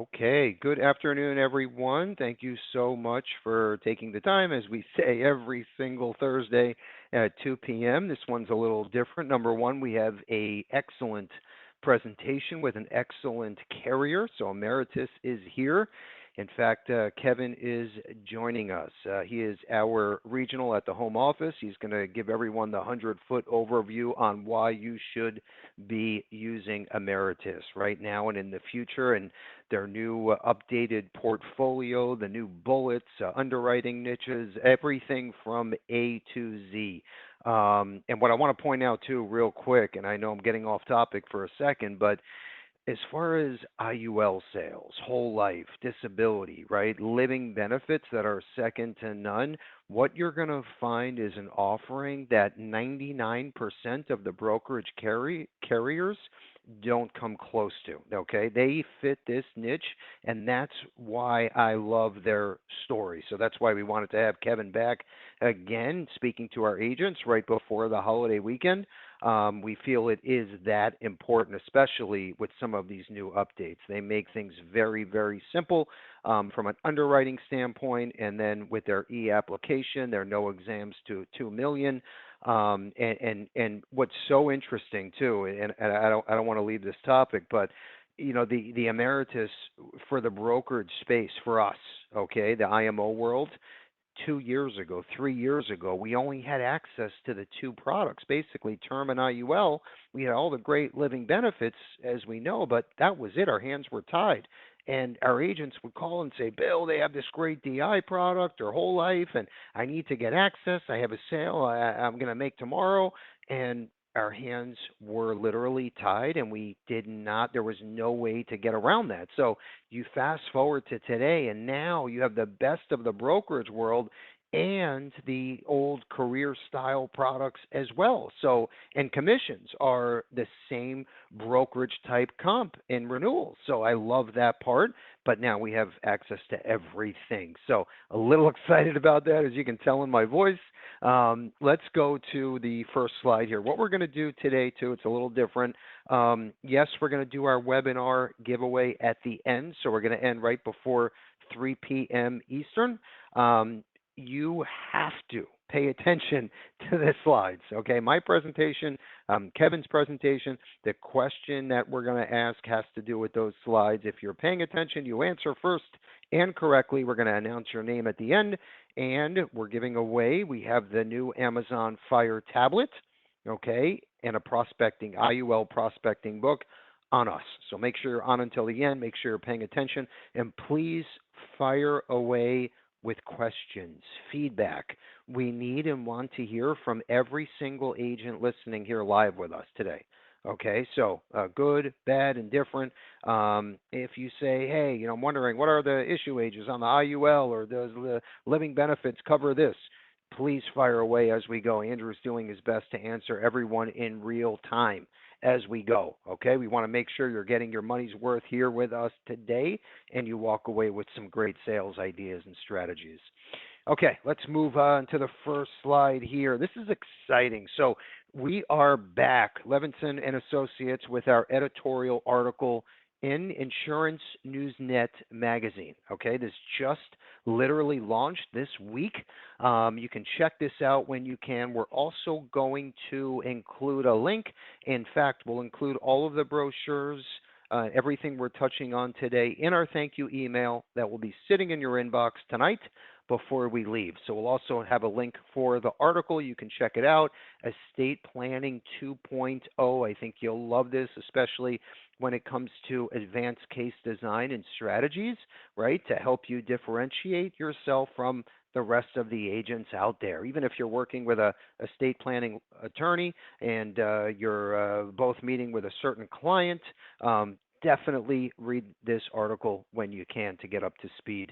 Okay, good afternoon, everyone. Thank you so much for taking the time, as we say every single Thursday at 2 p.m. This one's a little different. Number one, we have a excellent presentation with an excellent carrier. So Ameritas is here. In fact, Kevin is joining us. He is our regional at the home office. He's going to give everyone the 100-foot overview on why you should be using Ameritas right now and in the future, and their new updated portfolio, the new bullets, underwriting niches, everything from A to Z. And what I want to point out too, real quick, and I know I'm getting off topic for a second, but as far as IUL sales, whole life, disability, right, living benefits that are second to none, what you're going to find is an offering that 99% of the brokerage carriers don't come close to. Okay, they fit this niche, and that's why I love their story. So that's why we wanted to have Kevin back again, speaking to our agents right before the holiday weekend. We feel it is that important, especially with some of these new updates. They make things very, very simple from an underwriting standpoint, and then with their e-application, there are no exams to 2 million. And what's so interesting too, and I don't want to leave this topic, but the emeritus for the brokerage space for us, okay, the IMO world. 2 years ago, 3 years ago, we only had access to the two products, basically term and IUL. We had all the great living benefits, as we know, but that was it. Our hands were tied. And our agents would call and say, Bill, they have this great DI product or whole life, and I need to get access. I have a sale I'm going to make tomorrow. And our hands were literally tied, and we did not, there was no way to get around that. So you fast forward to today, and now you have the best of the brokerage world and the old career style products as well. So, and commissions are the same brokerage type comp in renewals. So I love that part, but now we have access to everything. So a little excited about that, as you can tell in my voice. Let's go to the first slide here. What we're going to do today, too, it's a little different. Yes, we're going to do our webinar giveaway at the end. So we're going to end right before 3 p.m. Eastern. You have to pay attention to the slides, okay? My presentation, Kevin's presentation, the question that we're going to ask has to do with those slides. If you're paying attention, you answer first and correctly. We're going to announce your name at the end, and we're giving away, we have the new Amazon Fire tablet, okay, and a prospecting, IUL prospecting book on us. So make sure you're on until the end. Make sure you're paying attention, and please fire away with questions, feedback. We need and want to hear from every single agent listening here live with us today. Okay, so good, bad, and different. If you say, hey, I'm wondering what are the issue ages on the IUL, or does the living benefits cover this? Please fire away as we go. Andrew's doing his best to answer everyone in real time as we go. Okay, we want to make sure you're getting your money's worth here with us today, and you walk away with some great sales ideas and strategies. Okay, let's move on to the first slide here. This is exciting. So we are back, Levinson and Associates, with our editorial article in Insurance Newsnet magazine. Okay, this just literally launched this week. You can check this out when you can. We're also going to include a link. In fact, we'll include all of the brochures, everything we're touching on today in our thank you email that will be sitting in your inbox tonight before we leave. So we'll also have a link for the article. You can check it out. Estate Planning 2.0. I think you'll love this, especially when it comes to advanced case design and strategies, right, to help you differentiate yourself from the rest of the agents out there. Even if you're working with a estate planning attorney and you're both meeting with a certain client, definitely read this article when you can to get up to speed.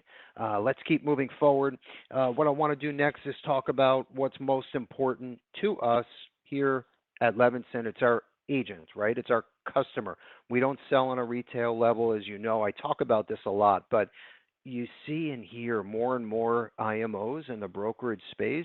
Let's keep moving forward. What I want to do next is talk about what's most important to us here at Levinson. It's our agent, right? It's our customer. We don't sell on a retail level, as you know. I talk about this a lot, but you see and hear more and more IMOs in the brokerage space.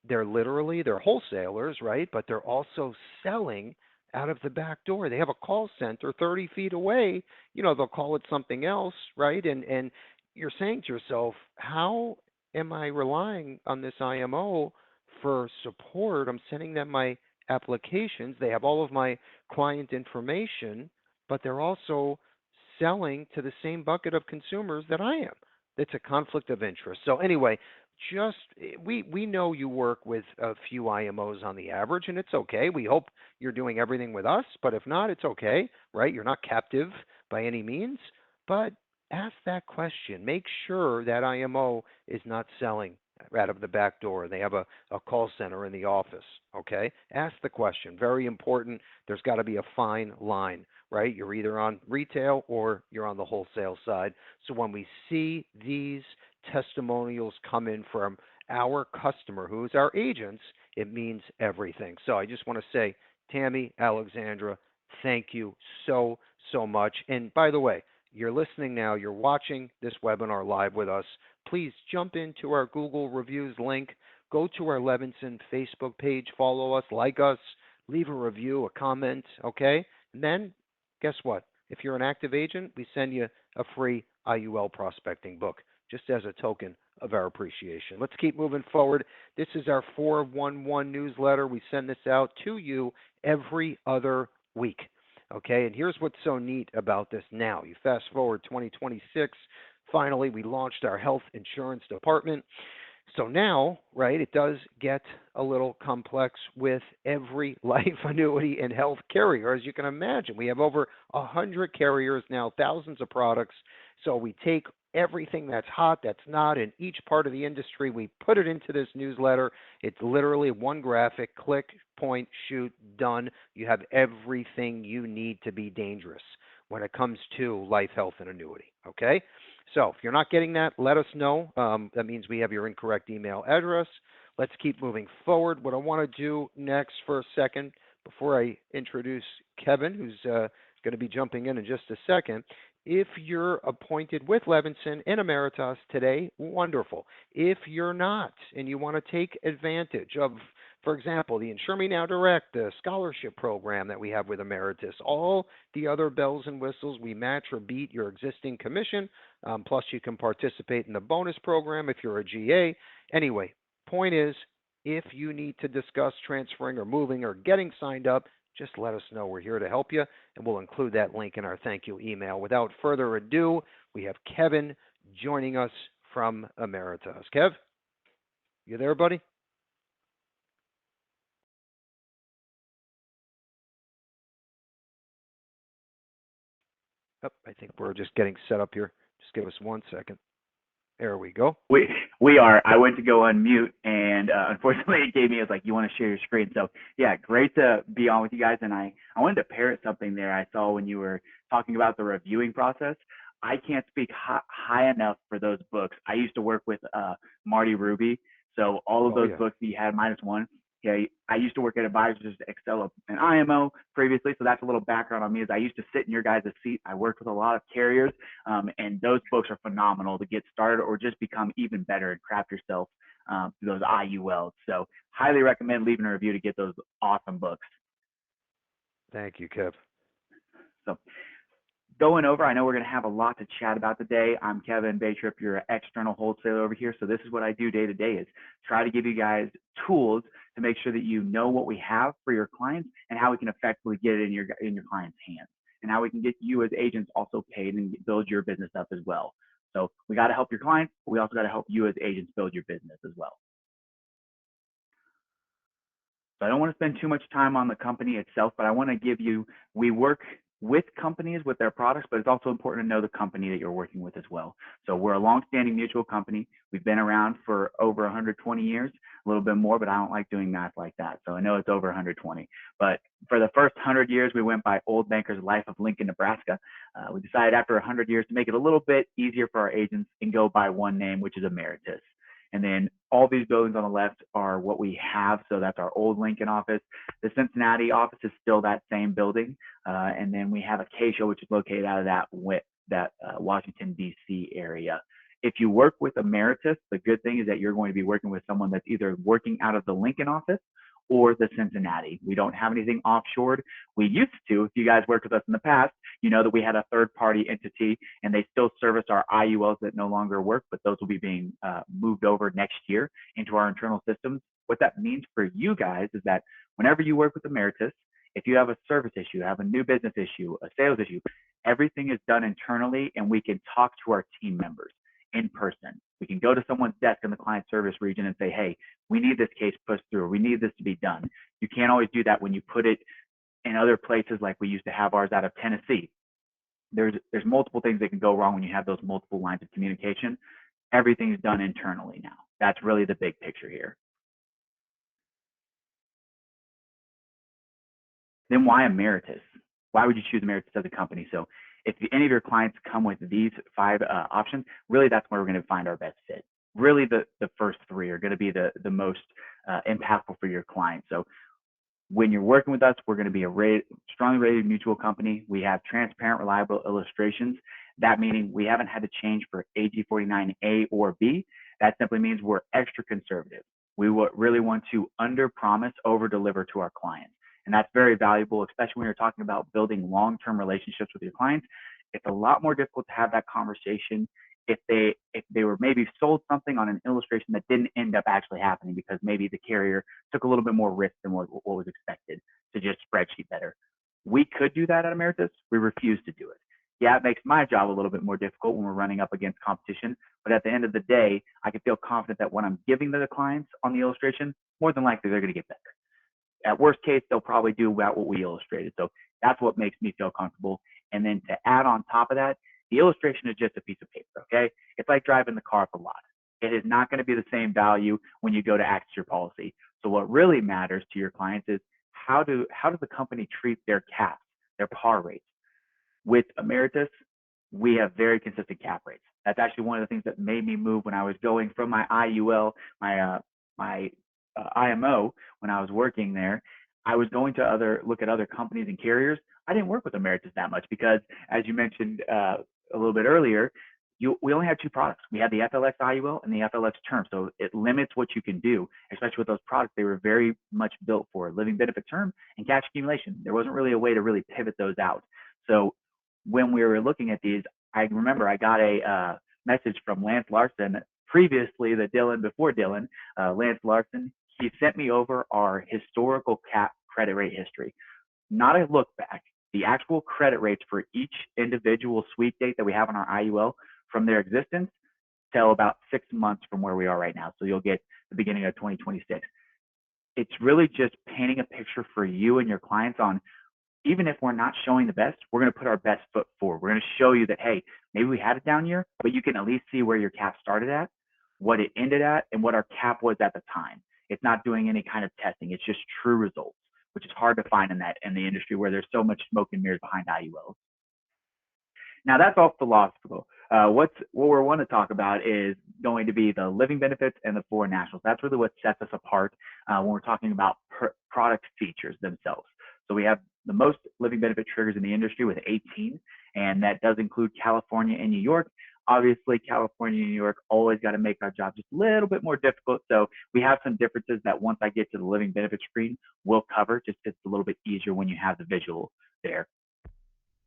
They're wholesalers, right? But they're also selling out of the back door. They have a call center 30 feet away. They'll call it something else, right? And you're saying to yourself, how am I relying on this IMO for support? I'm sending them my applications. They have all of my client information, but they're also selling to the same bucket of consumers that I am. It's a conflict of interest. So anyway, just we know you work with a few IMOs on the average, and it's okay. We hope you're doing everything with us, but if not, it's okay, right? You're not captive by any means, but ask that question. Make sure that IMO is not selling out of the back door. They have a call center in the office, okay? Ask the question. Very important. There's got to be a fine line, right? You're either on retail or you're on the wholesale side. So when we see these testimonials come in from our customer, who is our agents, it means everything. So I just want to say, Tammy, Alexandra, thank you so much. And by the way, you're listening now, you're watching this webinar live with us. Please jump into our Google reviews link, go to our Levinson Facebook page, follow us, like us, leave a review, a comment, okay? And then guess what? If you're an active agent, we send you a free IUL prospecting book just as a token of our appreciation. Let's keep moving forward. This is our 411 newsletter. We send this out to you every other week. Okay, and here's what's so neat about this now. You fast forward 2026, finally, we launched our health insurance department. So now, right, it does get a little complex with every life annuity and health carrier. As you can imagine, we have over 100 carriers now, thousands of products. So we take everything that's hot, that's not in each part of the industry, we put it into this newsletter. It's literally one graphic, click, point, shoot, done. You have everything you need to be dangerous when it comes to life, health, and annuity, okay? So if you're not getting that, let us know. That means we have your incorrect email address. Let's keep moving forward. What I want to do next for a second, before I introduce Kevin, who's going to be jumping in just a second. If you're appointed with Levinson and Ameritas today, wonderful. If you're not and you want to take advantage of, for example, the Insure Me Now Direct, the scholarship program that we have with Ameritas, all the other bells and whistles, we match or beat your existing commission. Plus, you can participate in the bonus program if you're a GA. Anyway, point is, if you need to discuss transferring or moving or getting signed up, just let us know. We're here to help you, and we'll include that link in our thank you email. Without further ado, we have Kevin joining us from Ameritas. Kev, you there, buddy? Oh, I think we're just getting set up here. Just give us 1 second. There we go. We are. I went to go unmute, and unfortunately, it gave me. It was like, you want to share your screen. So yeah, great to be on with you guys. And I wanted to parrot something there I saw when you were talking about the reviewing process. I can't speak high enough for those books. I used to work with Marty Ruby, so all of those books that you had minus one. Yeah, I used to work at Advisors Excel and IMO previously, so that's a little background on me. Is I used to sit in your guys' seat. I worked with a lot of carriers, and those books are phenomenal to get started or just become even better and craft yourself through those IULs. So highly recommend leaving a review to get those awesome books. Thank you, Kev. So going over, I know we're going to have a lot to chat about today. I'm Kevin Baytrip, your external wholesaler over here. So this is what I do day to day, is try to give you guys tools to make sure that you know what we have for your clients and how we can effectively get it in your client's hands, and how we can get you as agents also paid and build your business up as well. So we got to help your clients, but we also got to help you as agents build your business as well. So I don't want to spend too much time on the company itself, but I want to give you, we work with companies with their products, but it's also important to know the company that you're working with as well. So we're a long-standing mutual company. We've been around for over 120 years, a little bit more, but I don't like doing math like that. So I know it's over 120. But for the first 100 years, we went by Old Banker's Life of Lincoln, Nebraska. We decided after 100 years to make it a little bit easier for our agents and go by one name, which is Ameritas. And then all these buildings on the left are what we have. So that's our old Lincoln office. The Cincinnati office is still that same building. And then we have Acacia, which is located out of that Washington, D.C. area. If you work with Ameritas, the good thing is that you're going to be working with someone that's either working out of the Lincoln office or the Cincinnati. We don't have anything offshored. We used to. If you guys worked with us in the past, you know that we had a third-party entity, and they still service our IULs that no longer work, but those will be being moved over next year into our internal systems. What that means for you guys is that whenever you work with Ameritas, if you have a service issue, have a new business issue, a sales issue, everything is done internally, and we can talk to our team members in person. We can go to someone's desk in the client service region and say, hey, we need this case pushed through. We need this to be done. You can't always do that when you put it in other places like we used to have ours out of Tennessee. There's multiple things that can go wrong when you have those multiple lines of communication. Everything is done internally now. That's really the big picture here. Then why Ameritas? Why would you choose Ameritas as a company? So if any of your clients come with these 5 options, really that's where we're going to find our best fit. Really the first 3 are going to be the most impactful for your clients. So when you're working with us, we're going to be a strongly rated mutual company. We have transparent, reliable illustrations. That meaning we haven't had to change for AG49A or B. That simply means we're extra conservative. We really want to under promise, over deliver to our clients. And that's very valuable, especially when you're talking about building long-term relationships with your clients. It's a lot more difficult to have that conversation if they were maybe sold something on an illustration that didn't end up actually happening because maybe the carrier took a little bit more risk than what was expected to just spreadsheet better. We could do that at Ameritas. We refuse to do it. Yeah, it makes my job a little bit more difficult when we're running up against competition. But at the end of the day, I can feel confident that what I'm giving to the clients on the illustration, more than likely they're going to get better. At worst case, they'll probably do about what we illustrated. So that's what makes me feel comfortable. And then to add on top of that, the illustration is just a piece of paper, okay? It's like driving the car at the lot. It is not going to be the same value when you go to access your policy. So what really matters to your clients is how does the company treat their caps, their par rates? With Ameritas, we have very consistent cap rates. That's actually one of the things that made me move when I was going from my IUL, my IMO, when I was working there. I was going to look at other companies and carriers. I didn't work with Ameritas that much because, as you mentioned a little bit earlier, we only had 2 products. We had the FLX IUL and the FLX term. So it limits what you can do, especially with those products. They were very much built for living benefit term and cash accumulation. There wasn't really a way to really pivot those out. So when we were looking at these, I remember I got a message from Lance Larson, previously the Dylan before Dylan, Lance Larson. He sent me over our historical cap credit rate history, not a look back, the actual credit rates for each individual sweep date that we have on our IUL from their existence till about 6 months from where we are right now. So you'll get the beginning of 2026. It's really just painting a picture for you and your clients on, even if we're not showing the best, we're going to put our best foot forward. We're going to show you that, hey, maybe we had a down year, but you can at least see where your cap started at, what it ended at, and what our cap was at the time. It's not doing any kind of testing. It's just true results, which is hard to find in the industry where there's so much smoke and mirrors behind IULs. Now that's all philosophical. What we want to talk about is going to be the living benefits and the foreign nationals. That's really what sets us apart when we're talking about product features themselves. So we have the most living benefit triggers in the industry with 18, and that does include California and New York. Obviously, California and New York always got to make our job just a little bit more difficult. So we have some differences that once I get to the living benefit screen, we'll cover, just because it's a little bit easier when you have the visual there.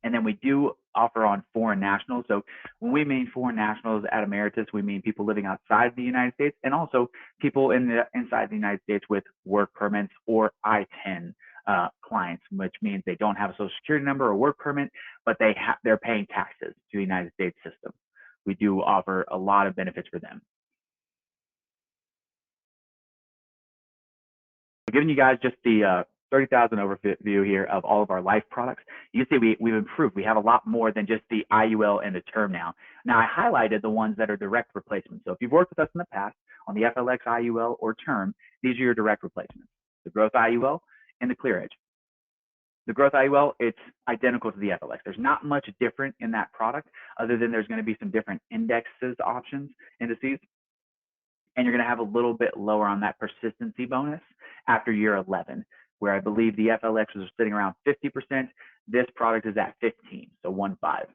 And then we do offer on foreign nationals. So when we mean foreign nationals at Ameritas, we mean people living outside the United States and also people inside the United States with work permits or I-10 clients, which means they don't have a social security number or work permit, but they're paying taxes to the United States system. We do offer a lot of benefits for them. Giving you guys just the 30,000 overview here of all of our life products. You can see we've improved. We have a lot more than just the IUL and the term now. Now, I highlighted the ones that are direct replacements. So if you've worked with us in the past on the FLX IUL or term, these are your direct replacements, the growth IUL and the Clear Edge. The growth IUL, it's identical to the FLX. There's not much different in that product other than there's going to be some different indices, indices, and you're going to have a little bit lower on that persistency bonus after year 11, where I believe the FLX was sitting around 50%. This product is at 15, so 1.5.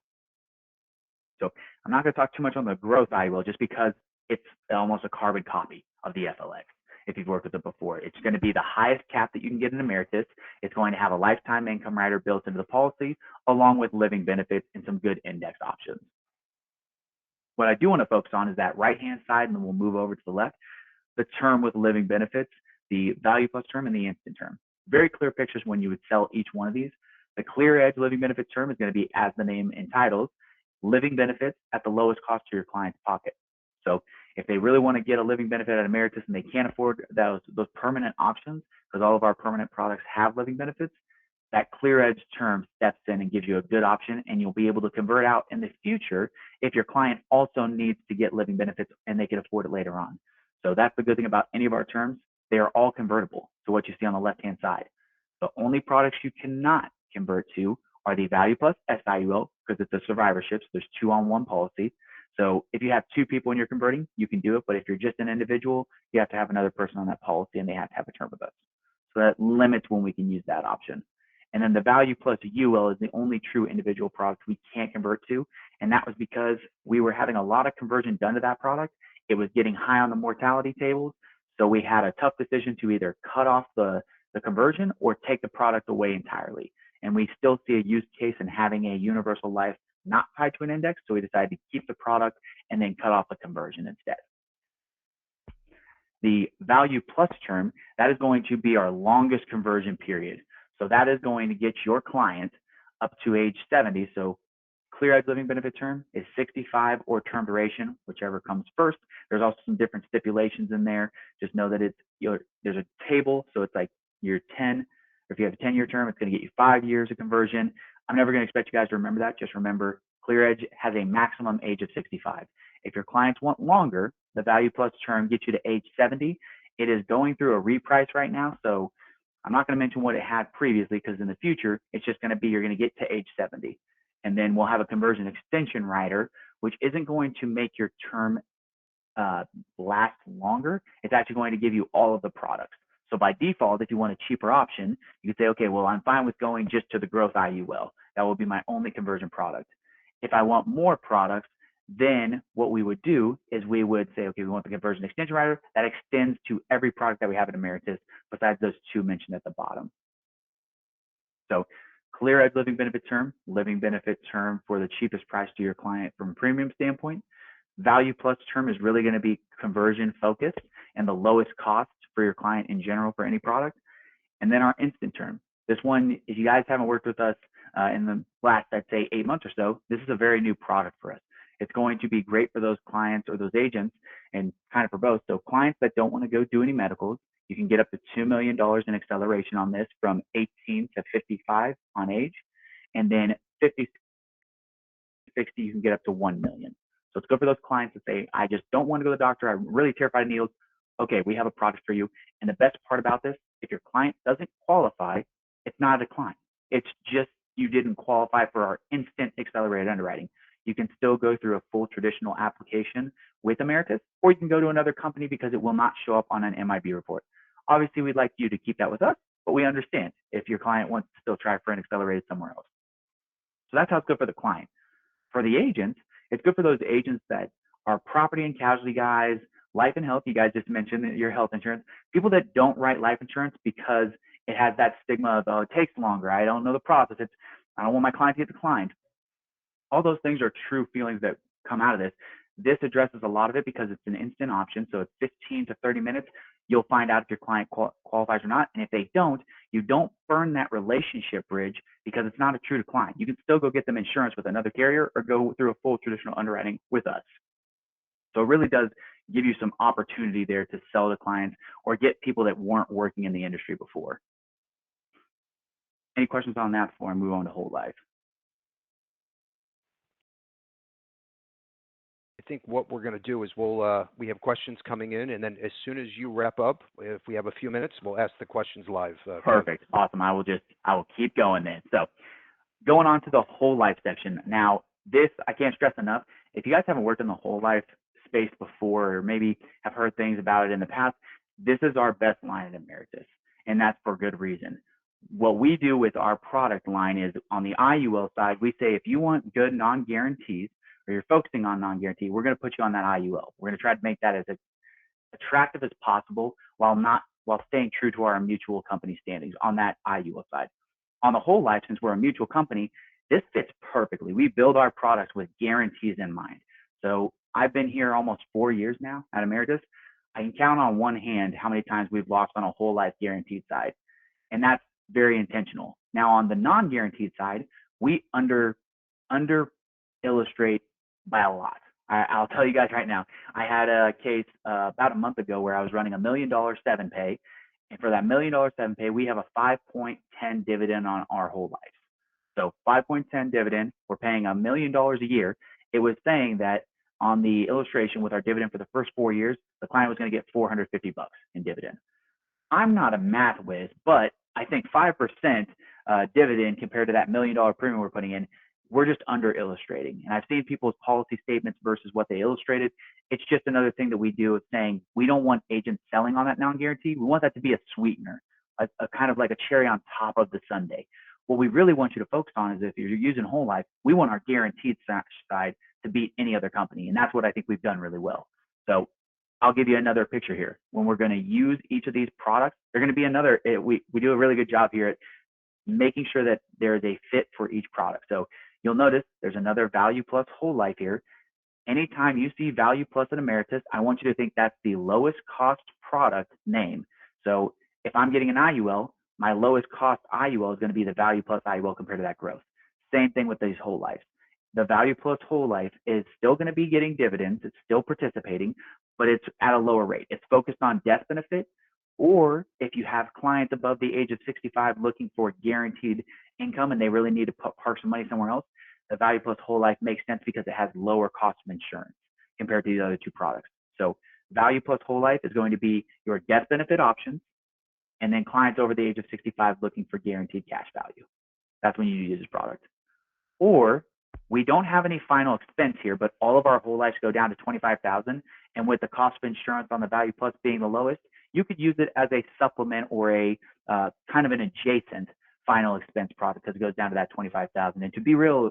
So I'm not going to talk too much on the growth IUL just because it's almost a carbon copy of the FLX. if you've worked with it before. It's going to be the highest cap that you can get in Ameritas. It's going to have a lifetime income rider built into the policy, along with living benefits and some good index options. What I do want to focus on is that right-hand side, and then we'll move over to the left, the term with living benefits, the value plus term, and the instant term. Very clear pictures when you would sell each one of these. The clear edge living benefit term is going to be, as the name entitles, living benefits at the lowest cost to your client's pocket. So if they really want to get a living benefit at Ameritas and they can't afford those permanent options, because all of our permanent products have living benefits, that clear edge term steps in and gives you a good option, and you'll be able to convert out in the future if your client also needs to get living benefits and they can afford it later on. So that's the good thing about any of our terms. They are all convertible to what you see on the left-hand side. The only products you cannot convert to are the Value Plus SIUL, because it's a survivorship. So there's 2 on 1 policy. So if you have 2 people and you're converting, you can do it. But if you're just an individual, you have to have another person on that policy and they have to have a term with us. So that limits when we can use that option. And then the Value Plus UL is the only true individual product we can't convert to. And that was because we were having a lot of conversion done to that product. It was getting high on the mortality tables. So we had a tough decision to either cut off the conversion or take the product away entirely. And we still see a use case in having a universal life not tied to an index. So we decided to keep the product and then cut off the conversion instead. The Value Plus term, that is going to be our longest conversion period. So that is going to get your client up to age 70. So clear edge living benefit term is 65 or term duration, whichever comes first. There's also some different stipulations in there. Just know that there's a table. So it's like year 10, or if you have a 10-year term, it's going to get you 5 years of conversion. I'm never going to expect you guys to remember that. Just remember, clear edge has a maximum age of 65. If your clients want longer, the Value Plus term gets you to age 70. It is going through a reprice right now. So I'm not going to mention what it had previously, because in the future, it's just going to be, you're going to get to age 70. And then we'll have a conversion extension rider, which isn't going to make your term last longer. It's actually going to give you all of the products. So by default, if you want a cheaper option, you could say, okay, well, I'm fine with going just to the growth IUL. That will be my only conversion product. If I want more products, then what we would do is we would say, okay, we want the conversion extension rider that extends to every product that we have at Ameritas besides those 2 mentioned at the bottom. So clear edge living benefit term for the cheapest price to your client from a premium standpoint. Value Plus term is really going to be conversion focused and the lowest cost for your client in general for any product. And then our instant term. This one, if you guys haven't worked with us in the last, I'd say 8 months or so, this is a very new product for us. It's going to be great for those clients or those agents, and kind of for both. So clients that don't want to go do any medicals, you can get up to $2 million in acceleration on this from 18 to 55 on age. And then 50 to 60, you can get up to 1 million. So it's good for those clients that say, I just don't want to go to the doctor. I'm really terrified of needles. Okay, we have a product for you. And the best part about this, if your client doesn't qualify, it's not a decline. It's just you didn't qualify for our instant accelerated underwriting. You can still go through a full traditional application with Ameritas, or you can go to another company because it will not show up on an MIB report. Obviously, we'd like you to keep that with us, but we understand if your client wants to still try for an accelerated somewhere else. So that's how it's good for the client. For the agents, it's good for those agents that are property and casualty guys, life and health. You guys just mentioned your health insurance. People that don't write life insurance because it has that stigma of, oh, it takes longer. I don't know the process. I don't want my client to get declined. All those things are true feelings that come out of this. This addresses a lot of it because it's an instant option. So it's 15 to 30 minutes. You'll find out if your client qualifies or not. And if they don't, you don't burn that relationship bridge because it's not a true decline. You can still go get them insurance with another carrier or go through a full traditional underwriting with us. So it really does give you some opportunity there to sell to clients or get people that weren't working in the industry before. Any questions on that before I move on to whole life? I think what we're going to do is we have questions coming in, and then as soon as you wrap up, if we have a few minutes, we'll ask the questions live. Perfect. Awesome. I will keep going then. So going on to the whole life section. Now, this, I can't stress enough. If you guys haven't worked in the whole life space before, or maybe have heard things about it in the past, this is our best line at Ameritas, and that's for good reason. What we do with our product line is on the IUL side, we say if you want good non-guarantees, or you're focusing on non-guarantee, we're going to put you on that IUL. We're going to try to make that as attractive as possible while staying true to our mutual company standings on that IUL side. On the whole life, since we're a mutual company, this fits perfectly. We build our products with guarantees in mind. So I've been here almost 4 years now at Ameritas. I can count on one hand how many times we've lost on a whole life guaranteed side, and that's very intentional. Now on the non-guaranteed side, we under illustrate by a lot. I'll tell you guys right now. I had a case about a month ago where I was running $1 million 7-pay, and for that $1 million 7-pay, we have a 5.10 dividend on our whole life. So 5.10 dividend, we're paying $1 million a year. It was saying that on the illustration with our dividend for the first 4 years, the client was going to get $450 in dividend. I'm not a math whiz, but I think 5% dividend compared to that $1 million premium we're putting in, we're just under illustrating. And I've seen people's policy statements versus what they illustrated. It's just another thing that we do of saying we don't want agents selling on that non-guarantee. We want that to be a sweetener, a kind of like a cherry on top of the sundae. What we really want you to focus on is if you're using whole life, we want our guaranteed side to beat any other company. And that's what I think we've done really well. So I'll give you another picture here. When we're going to use each of these products, they're going to be another, we do a really good job here at making sure that there's a fit for each product. So you'll notice there's another Value Plus Whole Life here. Anytime you see Value Plus at Ameritas, I want you to think that's the lowest cost product name. So if I'm getting an IUL, my lowest cost IUL is going to be the Value Plus IUL compared to that growth. Same thing with these whole lives. The Value Plus Whole Life is still going to be getting dividends. It's still participating, but it's at a lower rate. It's focused on death benefit, or if you have clients above the age of 65 looking for guaranteed income and they really need to park some money somewhere else, the Value Plus Whole Life makes sense because it has lower cost of insurance compared to the other two products. So Value Plus Whole Life is going to be your death benefit options, and then clients over the age of 65 looking for guaranteed cash value. That's when you use this product. Or we don't have any final expense here, but all of our whole lives go down to $25,000. And with the cost of insurance on the Value Plus being the lowest, you could use it as a supplement or a kind of an adjacent final expense product because it goes down to that $25,000. And to be real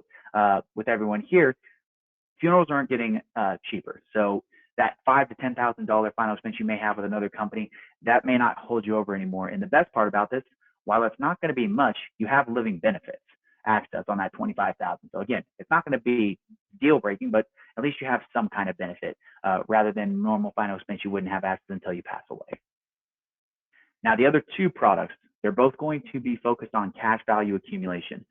with everyone here, funerals aren't getting cheaper. So that $5,000 to $10,000 final expense you may have with another company, that may not hold you over anymore. And the best part about this, while it's not going to be much, you have living benefits access on that $25,000. So again, it's not going to be deal breaking, but at least you have some kind of benefit rather than normal final expense you wouldn't have access until you pass away. Now, the other two products, they're both going to be focused on cash value accumulation.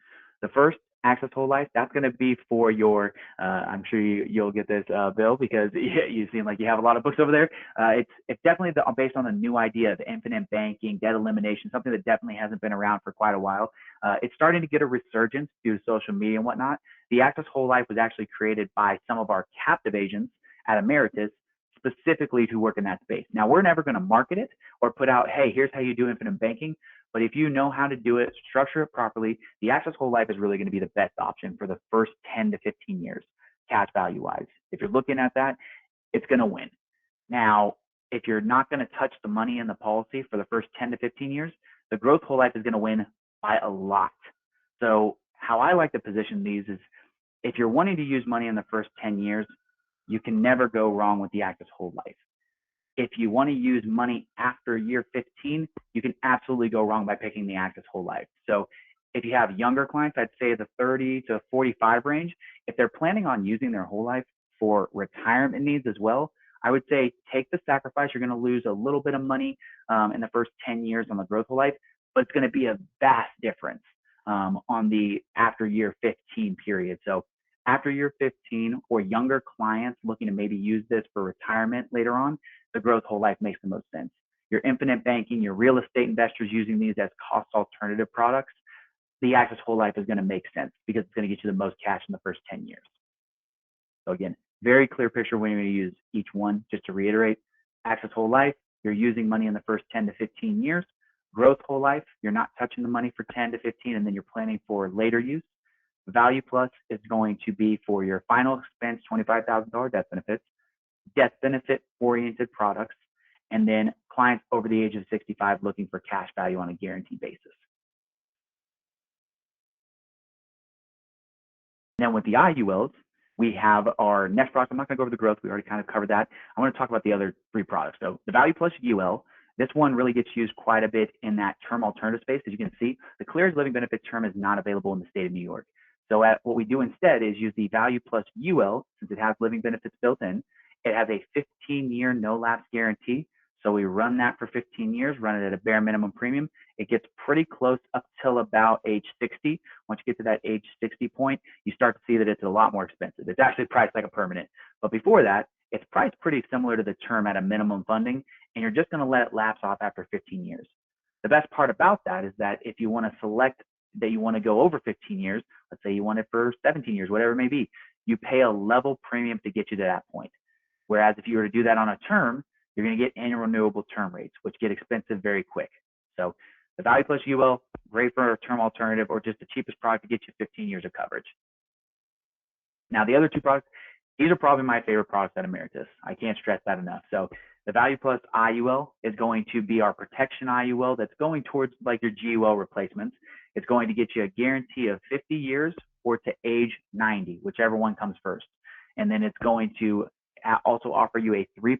The first, Access Whole Life, that's going to be for your, I'm sure you'll get this, Bill, because you seem like you have a lot of books over there. It's definitely based on the new idea of infinite banking, debt elimination, something that definitely hasn't been around for quite a while. It's starting to get a resurgence due to social media and whatnot. The Access Whole Life was actually created by some of our captive agents at Ameritas, specifically to work in that space. Now, we're never going to market it or put out, hey, here's how you do infinite banking. But if you know how to do it, structure it properly, the Access Whole Life is really going to be the best option for the first 10 to 15 years, cash value wise. If you're looking at that, it's going to win. Now, if you're not going to touch the money in the policy for the first 10 to 15 years, the Growth Whole Life is going to win by a lot. So how I like to position these is if you're wanting to use money in the first 10 years, you can never go wrong with the Access Whole Life. If you want to use money after year 15, you can absolutely go wrong by picking the Access Whole Life. So if you have younger clients, I'd say the 30 to 45 range, if they're planning on using their whole life for retirement needs as well, I would say take the sacrifice. You're going to lose a little bit of money in the first 10 years on the Growth Whole Life, but it's going to be a vast difference on the after year 15 period. So after year 15 or younger clients looking to maybe use this for retirement later on, the Growth Whole Life makes the most sense. Your infinite banking, your real estate investors using these as cost alternative products, the Access Whole Life is going to make sense because it's going to get you the most cash in the first 10 years. So again, very clear picture when you're going to use each one. Just to reiterate, Access Whole Life, you're using money in the first 10 to 15 years. Growth Whole Life, you're not touching the money for 10 to 15 and then you're planning for later use. Value Plus is going to be for your final expense, $25,000 death benefit oriented products, and then clients over the age of 65 looking for cash value on a guaranteed basis. Then with the IULs, We have our next product. I'm not going to go over the growth. We already kind of covered that. I want to talk about the other three products. So the Value Plus UL, this one really gets used quite a bit in that term alternative space. As you can see, the Clears Living Benefit term is not available in the state of New York. So what we do instead is use the Value Plus UL, since it has living benefits built in. It has a 15-year no lapse guarantee. So we run that for 15 years, run it at a bare minimum premium. It gets pretty close up till about age 60. Once you get to that age 60 point, you start to see that it's a lot more expensive. It's actually priced like a permanent. But before that, it's priced pretty similar to the term at a minimum funding, and you're just going to let it lapse off after 15 years. The best part about that is that if you want to select that you want to go over 15 years, let's say you want it for 17 years, whatever it may be, you pay a level premium to get you to that point. Whereas if you were to do that on a term, you're going to get annual renewable term rates, which get expensive very quick. So the Value Plus UL, great for a term alternative or just the cheapest product to get you 15 years of coverage. Now, the other two products, these are probably my favorite products at Ameritas. I can't stress that enough. So the Value Plus IUL is going to be our protection IUL that's going towards like your GUL replacements. It's going to get you a guarantee of 50 years or to age 90, whichever one comes first. And then it's going to also offer you a 3%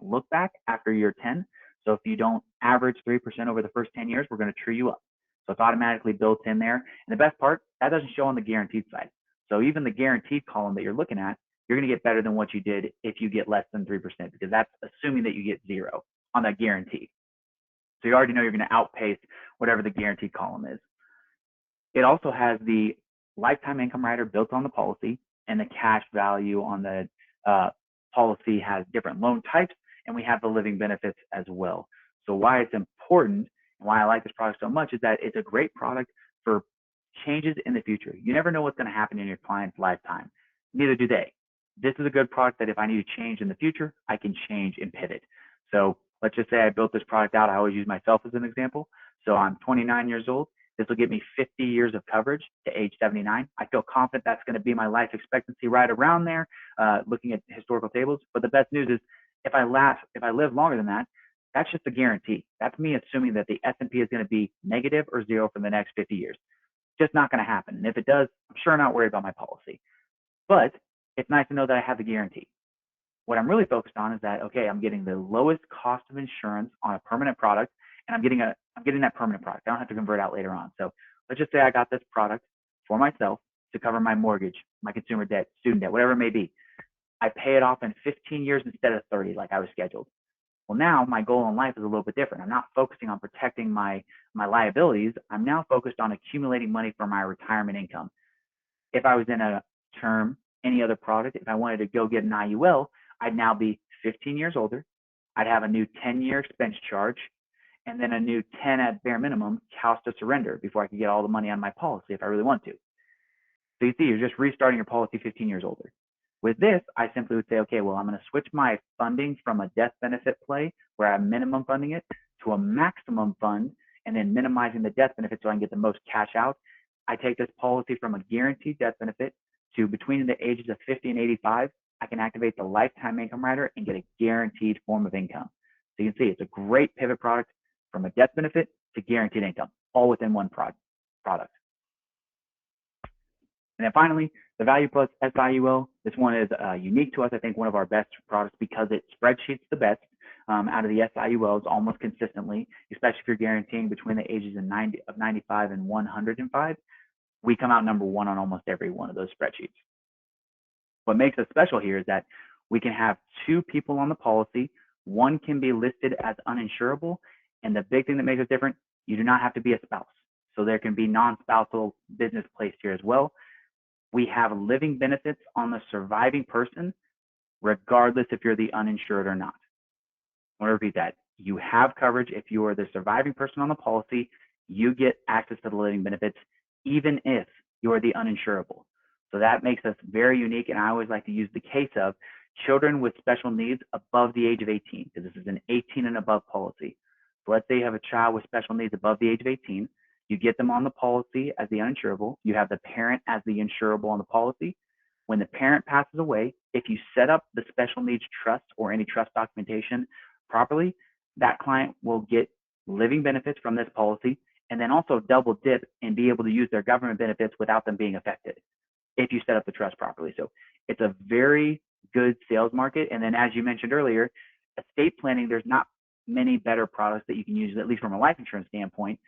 look back after year 10. So if you don't average 3% over the first 10 years, we're going to true you up. So it's automatically built in there. And the best part, that doesn't show on the guaranteed side. So even the guaranteed column that you're looking at, you're going to get better than what you did if you get less than 3%, because that's assuming that you get zero on that guarantee. So you already know you're going to outpace whatever the guaranteed column is. It also has the lifetime income rider built on the policy, and the cash value on the policy has different loan types, and we have the living benefits as well. So why it's important and why I like this product so much is that it's a great product for changes in the future. You never know what's going to happen in your client's lifetime. Neither do they. This is a good product that if I need to change in the future, I can change and pivot. So let's just say I built this product out. I always use myself as an example. So I'm 29 years old. This will give me 50 years of coverage to age 79. I feel confident that's going to be my life expectancy right around there, looking at historical tables. But the best news is if I live longer than that, that's just a guarantee. That's me assuming that the S&P is going to be negative or zero for the next 50 years. Just not going to happen. And if it does, I'm sure not worried about my policy. But it's nice to know that I have the guarantee. What I'm really focused on is that, okay, I'm getting the lowest cost of insurance on a permanent product, and I'm getting that permanent product. I don't have to convert out later on. So let's just say I got this product for myself to cover my mortgage, my consumer debt, student debt, whatever it may be. I pay it off in 15 years instead of 30 like I was scheduled. Well, now my goal in life is a little bit different. I'm not focusing on protecting my liabilities. I'm now focused on accumulating money for my retirement income. If I was in a term, any other product, if I wanted to go get an IUL, I'd now be 15 years older. I'd have a new 10-year expense charge, and then a new 10 at bare minimum house to surrender before I could get all the money on my policy if I really want to. So you see, you're just restarting your policy 15 years older. With this, I simply would say, okay, well, I'm going to switch my funding from a death benefit play where I'm minimum funding it to a maximum fund and then minimizing the death benefit so I can get the most cash out. I take this policy from a guaranteed death benefit to between the ages of 50 and 85. I can activate the lifetime income rider and get a guaranteed form of income. So you can see it's a great pivot product from a death benefit to guaranteed income, all within one product. And then finally, the Value Plus SIUL. This one is unique to us. I think one of our best products because it spreadsheets the best out of the SIULs almost consistently, especially if you're guaranteeing between the ages of 95 and 105. We come out number one on almost every one of those spreadsheets. What makes us special here is that we can have two people on the policy. One can be listed as uninsurable. And the big thing that makes us different, you do not have to be a spouse. So there can be non-spousal business placed here as well. We have living benefits on the surviving person, regardless if you're the uninsured or not. I want to repeat that. You have coverage if you are the surviving person on the policy. You get access to the living benefits, even if you are the uninsurable. So that makes us very unique. And I always like to use the case of children with special needs above the age of 18, because this is an 18 and above policy. So let's say you have a child with special needs above the age of 18. You get them on the policy as the uninsurable. You have the parent as the insurable on the policy. When the parent passes away, if you set up the special needs trust or any trust documentation properly, that client will get living benefits from this policy and then also double dip and be able to use their government benefits without them being affected if you set up the trust properly. So It's a very good sales market. And then, as you mentioned earlier, estate planning, there's not many better products that you can use, at least from a life insurance standpoint,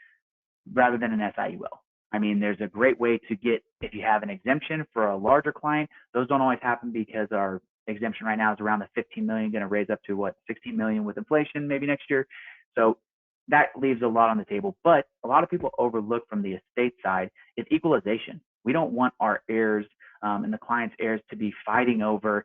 rather than an SIUL. I mean, there's a great way to get, if you have an exemption for a larger client, those don't always happen because our exemption right now is around the 15 million, going to raise up to what, 16 million with inflation maybe next year. So that leaves a lot on the table. But a lot of people overlook from the estate side is equalization. We don't want our heirs and the client's heirs to be fighting over,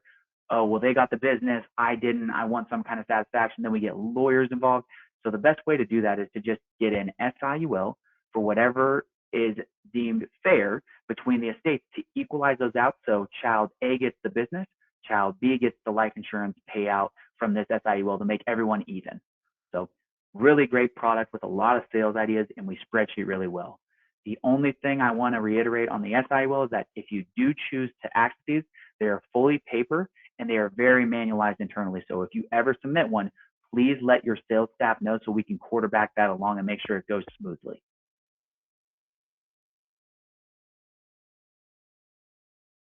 oh, well, they got the business, I didn't, I want some kind of satisfaction. Then we get lawyers involved. So the best way to do that is to just get an SIUL for whatever is deemed fair between the estates to equalize those out. So child A gets the business, child B gets the life insurance payout from this SIUL to make everyone even. So really great product with a lot of sales ideas, and we spreadsheet really well. The only thing I want to reiterate on the SIUL is that if you do choose to access these, they are fully paper and they are very manualized internally. So if you ever submit one, please let your sales staff know so we can quarterback that along and make sure it goes smoothly.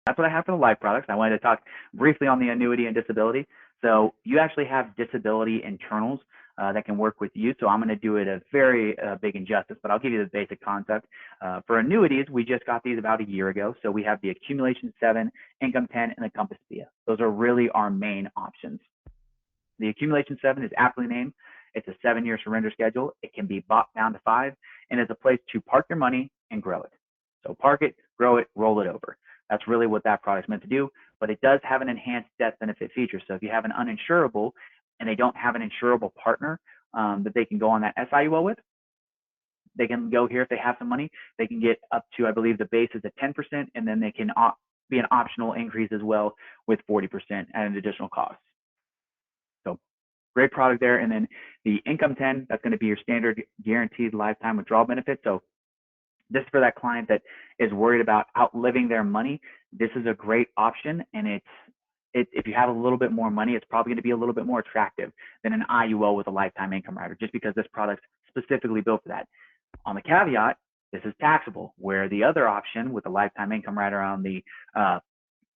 That's what I have for the life products. I wanted to talk briefly on the annuity and disability. So you actually have disability internals that can work with you. So I'm going to do it a very big injustice, but I'll give you the basic concept. For annuities, we just got these about a year ago. So we have the Accumulation 7, Income 10, and the Compass SPIA. Those are really our main options. The Accumulation 7 is aptly named. It's a 7-year surrender schedule. It can be bought down to 5, and it's a place to park your money and grow it. So park it, grow it, roll it over. That's really what that product's meant to do, but it does have an enhanced death benefit feature. So if you have an uninsurable and they don't have an insurable partner that they can go on that SIUL with, they can go here if they have some money. They can get up to, I believe the base is at 10%, and then they can be an optional increase as well with 40% at an additional cost. So great product there. And then the Income 10, that's going to be your standard guaranteed lifetime withdrawal benefit. So this is for that client that is worried about outliving their money. This is a great option, and if you have a little bit more money, it's probably going to be a little bit more attractive than an IUL with a lifetime income rider, just because this product's specifically built for that. On the caveat, this is taxable, where the other option with a lifetime income rider on the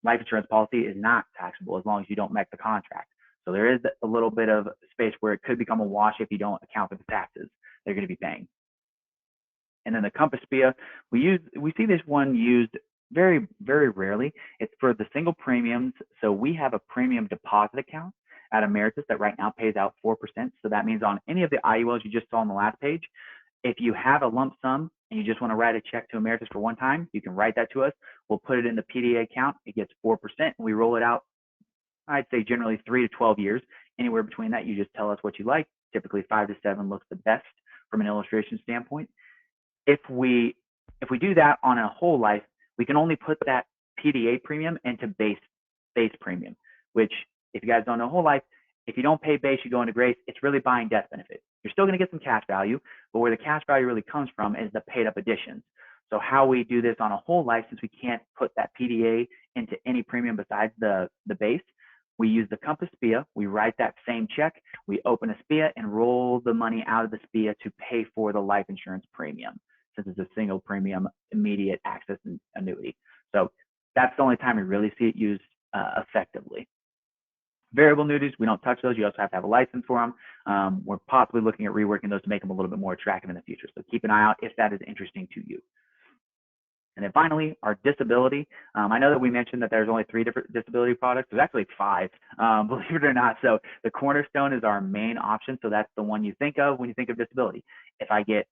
life insurance policy is not taxable as long as you don't make the contract. So there is a little bit of space where it could become a wash if you don't account for the taxes they're going to be paying. And then the Compass SPIA, we see this one used very, very rarely. It's for the single premiums. So we have a premium deposit account at Ameritas that right now pays out 4%. So that means on any of the IULs you just saw on the last page, if you have a lump sum and you just want to write a check to Ameritas for one time, you can write that to us. We'll put it in the PDA account. It gets 4%, and we roll it out, I'd say generally 3 to 12 years. Anywhere between that, you just tell us what you like. Typically 5 to 7 looks the best from an illustration standpoint. If we do that on a whole life, we can only put that PDA premium into base premium, which if you guys don't know whole life, if you don't pay base, you go into grace. It's really buying death benefit. You're still going to get some cash value, but where the cash value really comes from is the paid up additions. So how we do this on a whole life, since we can't put that PDA into any premium besides the base, we use the Compass SPIA. We write that same check. We open a SPIA and roll the money out of the SPIA to pay for the life insurance premium, since it's a single premium immediate access annuity. So that's the only time we really see it used effectively. Variable annuities, we don't touch those. You also have to have a license for them. We're possibly looking at reworking those to make them a little bit more attractive in the future. So keep an eye out if that is interesting to you. And then finally, our disability. I know that we mentioned that there's only 3 different disability products. There's actually 5, believe it or not. So the Cornerstone is our main option. So that's the one you think of when you think of disability. If I get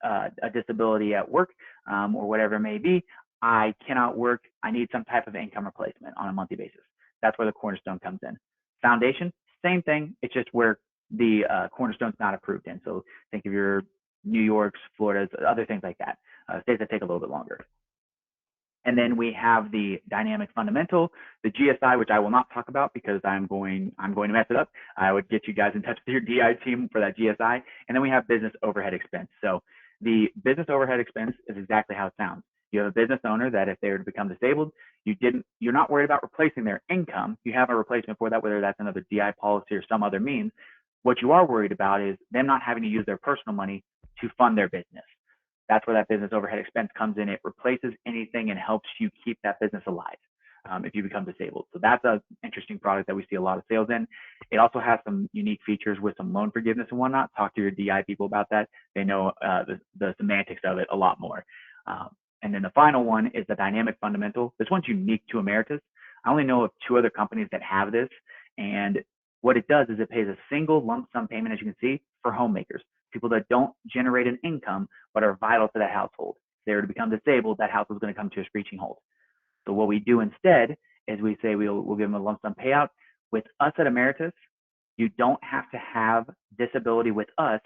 a disability at work or whatever it may be, I cannot work, I need some type of income replacement on a monthly basis. That's where the Cornerstone comes in. Foundation, same thing. It's just where the Cornerstone's not approved in. So think of your New York's, Florida's, other things like that. States that take a little bit longer. And then we have the dynamic fundamental, the GSI, which I will not talk about because I'm going to mess it up. I would get you guys in touch with your DI team for that GSI. And then we have business overhead expense. So the business overhead expense is exactly how it sounds. You have a business owner that if they were to become disabled, you're not worried about replacing their income. You have a replacement for that, whether that's another DI policy or some other means. What you are worried about is them not having to use their personal money to fund their business. That's where that business overhead expense comes in. It replaces anything and helps you keep that business alive. if you become disabled. So that's an interesting product that we see a lot of sales in. It also has some unique features with some loan forgiveness and whatnot. Talk to your DI people about that. They know the semantics of it a lot more. And then the final one is the dynamic fundamental. This one's unique to Ameritas. I only know of 2 other companies that have this. And what it does is it pays a single lump sum payment, as you can see, for homemakers, people that don't generate an income but are vital to that household. If they were to become disabled, that house is going to come to a screeching halt. So what we do instead is we say we'll give them a lump sum payout. With us at Ameritas, you don't have to have disability with us,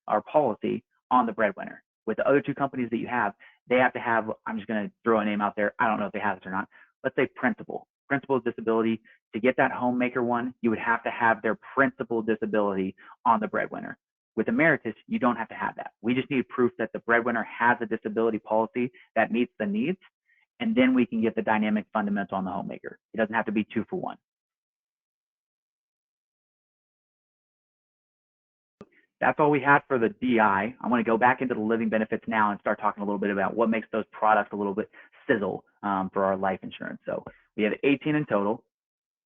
our policy, on the breadwinner. With the other 2 companies that you have, they have to have, I'm just going to throw a name out there. I don't know if they have this or not. Let's say principal. Principal disability. To get that homemaker one, you would have to have their principal disability on the breadwinner. With Ameritas, you don't have to have that. We just need proof that the breadwinner has a disability policy that meets the needs, and then we can get the dynamic fundamental on the homemaker. It doesn't have to be 2 for 1. That's all we had for the DI. I want to go back into the living benefits now and start talking a little bit about what makes those products a little bit sizzle for our life insurance. So we have 18 in total.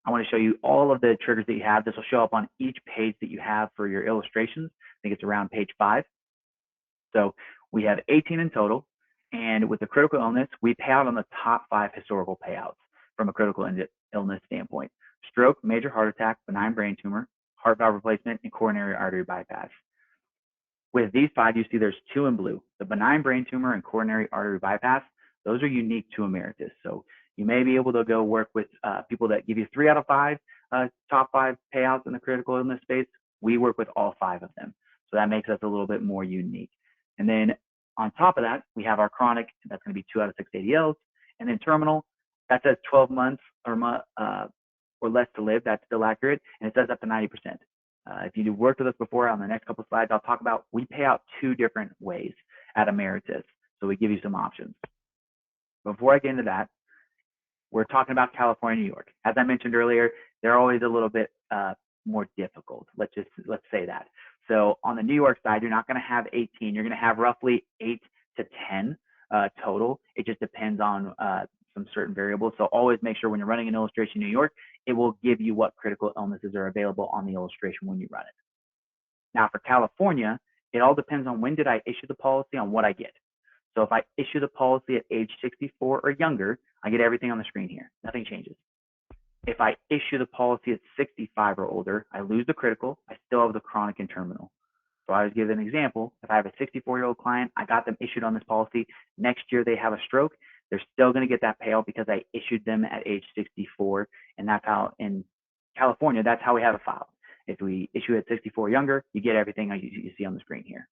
I want to show you all of the triggers that you have. This will show up on each page that you have for your illustrations. I think it's around page 5. So we have 18 in total. And with the critical illness, we pay out on the top 5 historical payouts from a critical illness standpoint: stroke, major heart attack, benign brain tumor, heart valve replacement, and coronary artery bypass. With these 5, you see there's 2 in blue: the benign brain tumor and coronary artery bypass. Those are unique to Ameritas. So you may be able to go work with people that give you 3 out of 5 top 5 payouts in the critical illness space. We work with all 5 of them. So that makes us a little bit more unique. And then on top of that, we have our chronic. That's going to be 2 out of 6 ADLs. And then terminal, that says 12 months or less to live. That's still accurate. And it says up to 90%. If you've worked with us before, on the next couple of slides, I'll talk about we pay out 2 different ways at Ameritas. So we give you some options. Before I get into that, we're talking about California, New York. As I mentioned earlier, they're always a little bit more difficult. Let's say that. So on the New York side, you're not going to have 18. You're going to have roughly 8 to 10 total. It just depends on some certain variables. So always make sure when you're running an illustration in New York, it will give you what critical illnesses are available on the illustration when you run it. Now for California, it all depends on when did I issue the policy, on what I get. So if I issue the policy at age 64 or younger, I get everything on the screen here. Nothing changes. If I issue the policy at 65 or older, I lose the critical. I still have the chronic and terminal. So I was given an example. If I have a 64-year-old client, I got them issued on this policy. Next year they have a stroke, they're still going to get that payout because I issued them at age 64. And that's how in California, that's how we have it filed. If we issue at 64 or younger, you get everything you see on the screen here.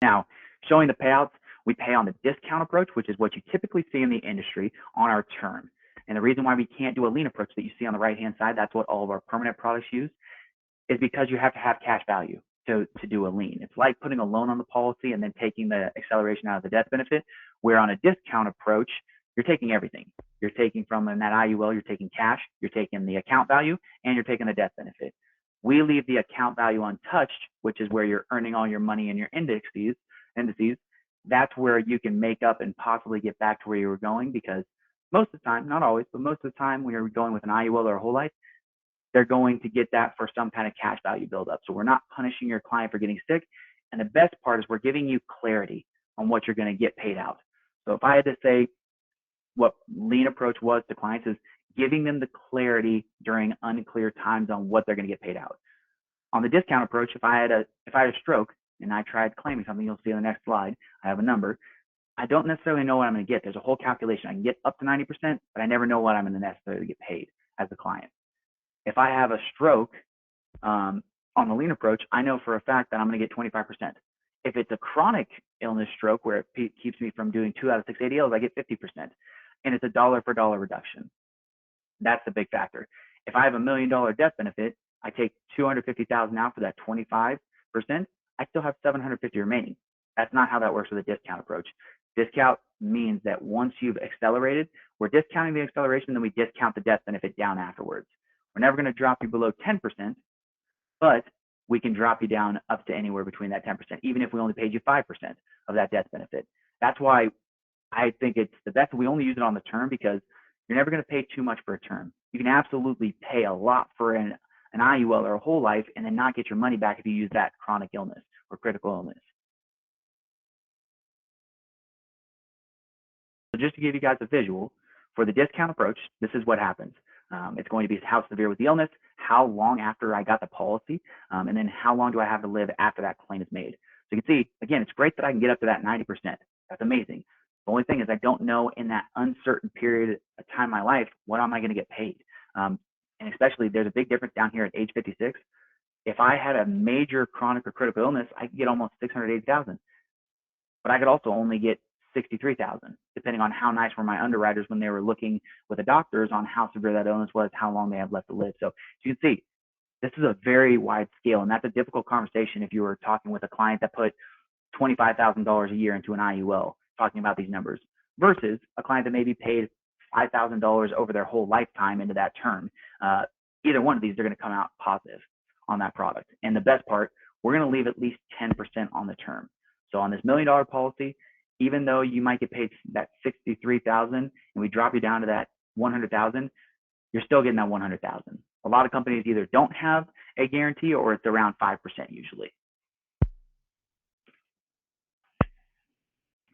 Now, showing the payouts, we pay on the discount approach, which is what you typically see in the industry on our term. And the reason why we can't do a lean approach that you see on the right-hand side, that's what all of our permanent products use, is because you have to have cash value to do a lean. It's like putting a loan on the policy and then taking the acceleration out of the death benefit, where on a discount approach, you're taking everything. You're taking from in that IUL, you're taking cash, you're taking the account value, and you're taking the death benefit. We leave the account value untouched, which is where you're earning all your money in your indices. That's where you can make up and possibly get back to where you were going, because most of the time, not always, but most of the time when you're going with an IUL or a whole life, they're going to get that for some kind of cash value buildup. So we're not punishing your client for getting sick. And the best part is we're giving you clarity on what you're going to get paid out. So if I had to say what lean approach was to clients, is giving them the clarity during unclear times on what they're going to get paid out. On the discount approach, if I had a stroke and I tried claiming something, you'll see on the next slide, I have a number. I don't necessarily know what I'm going to get. There's a whole calculation. I can get up to 90%, but I never know what I'm going to necessarily get paid as a client. If I have a stroke on the lean approach, I know for a fact that I'm going to get 25%. If it's a chronic illness stroke where it keeps me from doing 2 out of 6 ADLs, I get 50%. And it's a dollar for dollar reduction. That's the big factor. If I have $1 million death benefit, I take $250,000 out for that 25%. I still have $750 remaining. That's not how that works with a discount approach. Discount means that once you've accelerated, we're discounting the acceleration, then we discount the death benefit down afterwards. We're never going to drop you below 10%, but we can drop you down up to anywhere between that 10%, even if we only paid you 5% of that death benefit. That's why I think it's the best. We only use it on the term because you're never going to pay too much for a term. You can absolutely pay a lot for an IUL or a whole life and then not get your money back if you use that chronic illness or critical illness. So just to give you guys a visual, for the discount approach, this is what happens. It's going to be how severe was the illness, how long after I got the policy, and then how long do I have to live after that claim is made. So you can see, again, it's great that I can get up to that 90%. That's amazing. The only thing is I don't know in that uncertain period of time in my life, what am I going to get paid? And especially there's a big difference down here at age 56. If I had a major chronic or critical illness, I could get almost 680,000, but I could also only get 63,000, depending on how nice were my underwriters when they were looking with the doctors on how severe that illness was, how long they have left to live. So you can see, this is a very wide scale, and that's a difficult conversation if you were talking with a client that put $25,000 a year into an IUL, talking about these numbers, versus a client that maybe paid $5,000 over their whole lifetime into that term. Either one of these are going to come out positive on that product. And the best part, we're going to leave at least 10% on the term. So on this $1 million policy, even though you might get paid that 63,000 and we drop you down to that 100,000, you're still getting that 100,000. A lot of companies either don't have a guarantee or it's around 5% usually.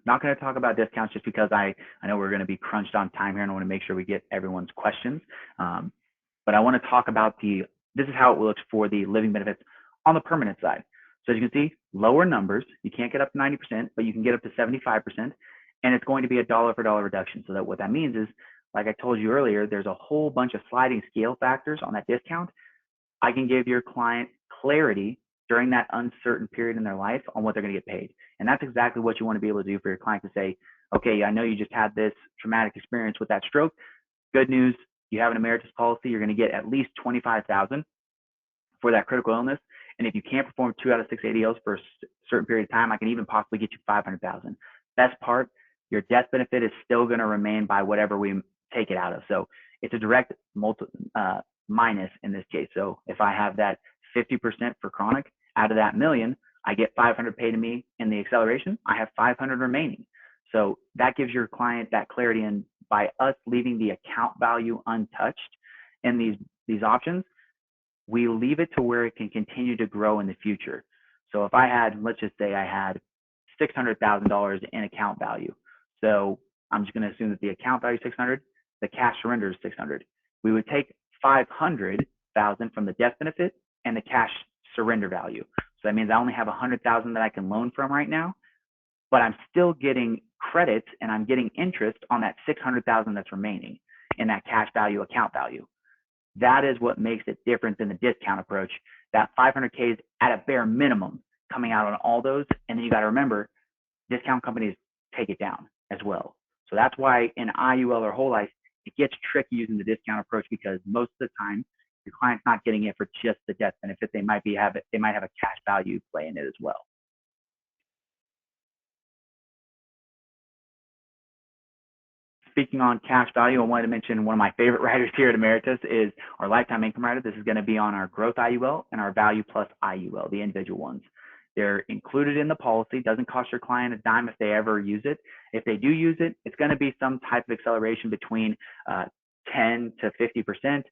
Not going to talk about discounts just because I know we're going to be crunched on time here and I want to make sure we get everyone's questions. But I want to talk about this is how it looks for the living benefits on the permanent side. So as you can see, lower numbers, you can't get up to 90%, but you can get up to 75%, and it's going to be a dollar for dollar reduction. So that what that means is, like I told you earlier, there's a whole bunch of sliding scale factors on that discount. I can give your client clarity during that uncertain period in their life on what they're going to get paid. And that's exactly what you want to be able to do for your client to say, okay, I know you just had this traumatic experience with that stroke. Good news, you have an Ameritas policy, you're going to get at least $25,000 for that critical illness. And if you can't perform 2 out of 6 ADLs for a certain period of time, I can even possibly get you $500,000. Best part, your death benefit is still going to remain by whatever we take it out of. So it's a direct minus in this case. So if I have that 50% for chronic, out of that $1 million, I get 500 paid to me in the acceleration. I have 500 remaining. So that gives your client that clarity. And by us leaving the account value untouched in these options, we leave it to where it can continue to grow in the future. So if I had, let's just say I had $600,000 in account value. So I'm just going to assume that the account value is 600, the cash surrender is 600. We would take 500,000 from the death benefit and the cash surrender value. So that means I only have 100,000 that I can loan from right now, but I'm still getting credits and I'm getting interest on that 600,000 that's remaining in that cash value account value. That is what makes it different than the discount approach. That 500K is at a bare minimum coming out on all those. And then you got to remember, discount companies take it down as well. So that's why in IUL or whole life, it gets tricky using the discount approach because most of the time your client's not getting it for just the death benefit. They might have a cash value play in it as well. Speaking on cash value, I wanted to mention one of my favorite riders here at Ameritas is our lifetime income rider. This is going to be on our growth IUL and our value plus IUL, the individual ones. They're included in the policy. Doesn't cost your client a dime if they ever use it. If they do use it, it's going to be some type of acceleration between 10 to 50%.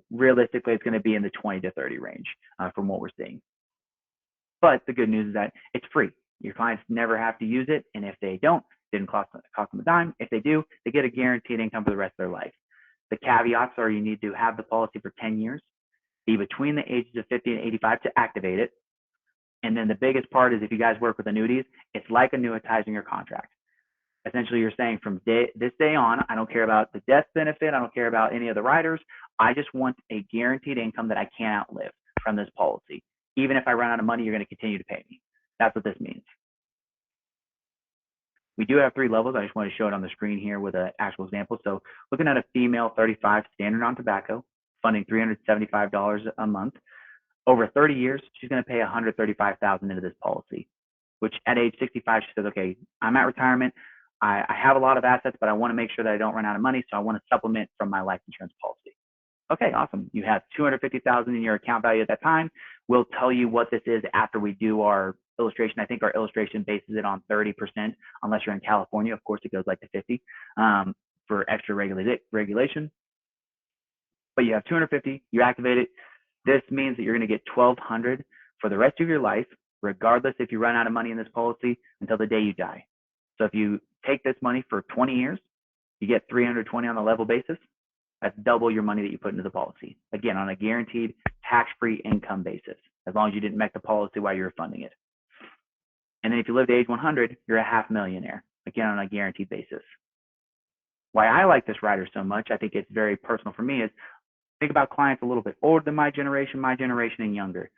Realistically, it's going to be in the 20 to 30 range from what we're seeing. But the good news is that it's free. Your clients never have to use it. And if they don't, it didn't cost them a dime. If they do, they get a guaranteed income for the rest of their life. The caveats are you need to have the policy for 10 years, be between the ages of 50 and 85 to activate it. And then the biggest part is if you guys work with annuities, it's like annuitizing your contract. Essentially, you're saying from this day on, I don't care about the death benefit. I don't care about any of the riders. I just want a guaranteed income that I can't outlive from this policy. Even if I run out of money, you're going to continue to pay me. That's what this means. We do have 3 levels. I just want to show it on the screen here with an actual example. So looking at a female 35 standard on tobacco, funding $375 a month. Over 30 years, she's going to pay $135,000 into this policy, which at age 65, she says, okay, I'm at retirement. I have a lot of assets, but I want to make sure that I don't run out of money. So I want to supplement from my life insurance policy. Okay, awesome. You have $250,000 in your account value at that time. We'll tell you what this is after we do our illustration. I think our illustration bases it on 30%, unless you're in California. Of course, it goes like to 50 for extra regulation. But you have 250, you activate it. This means that you're going to get 1,200 for the rest of your life, regardless if you run out of money in this policy until the day you die. So if you take this money for 20 years, you get 320 on a level basis. That's double your money that you put into the policy. Again, on a guaranteed tax-free income basis, as long as you didn't make the policy while you were funding it. And then if you live to age 100, you're a half millionaire, again, on a guaranteed basis. Why I like this rider so much, I think it's very personal for me, is think about clients a little bit older than my generation and younger.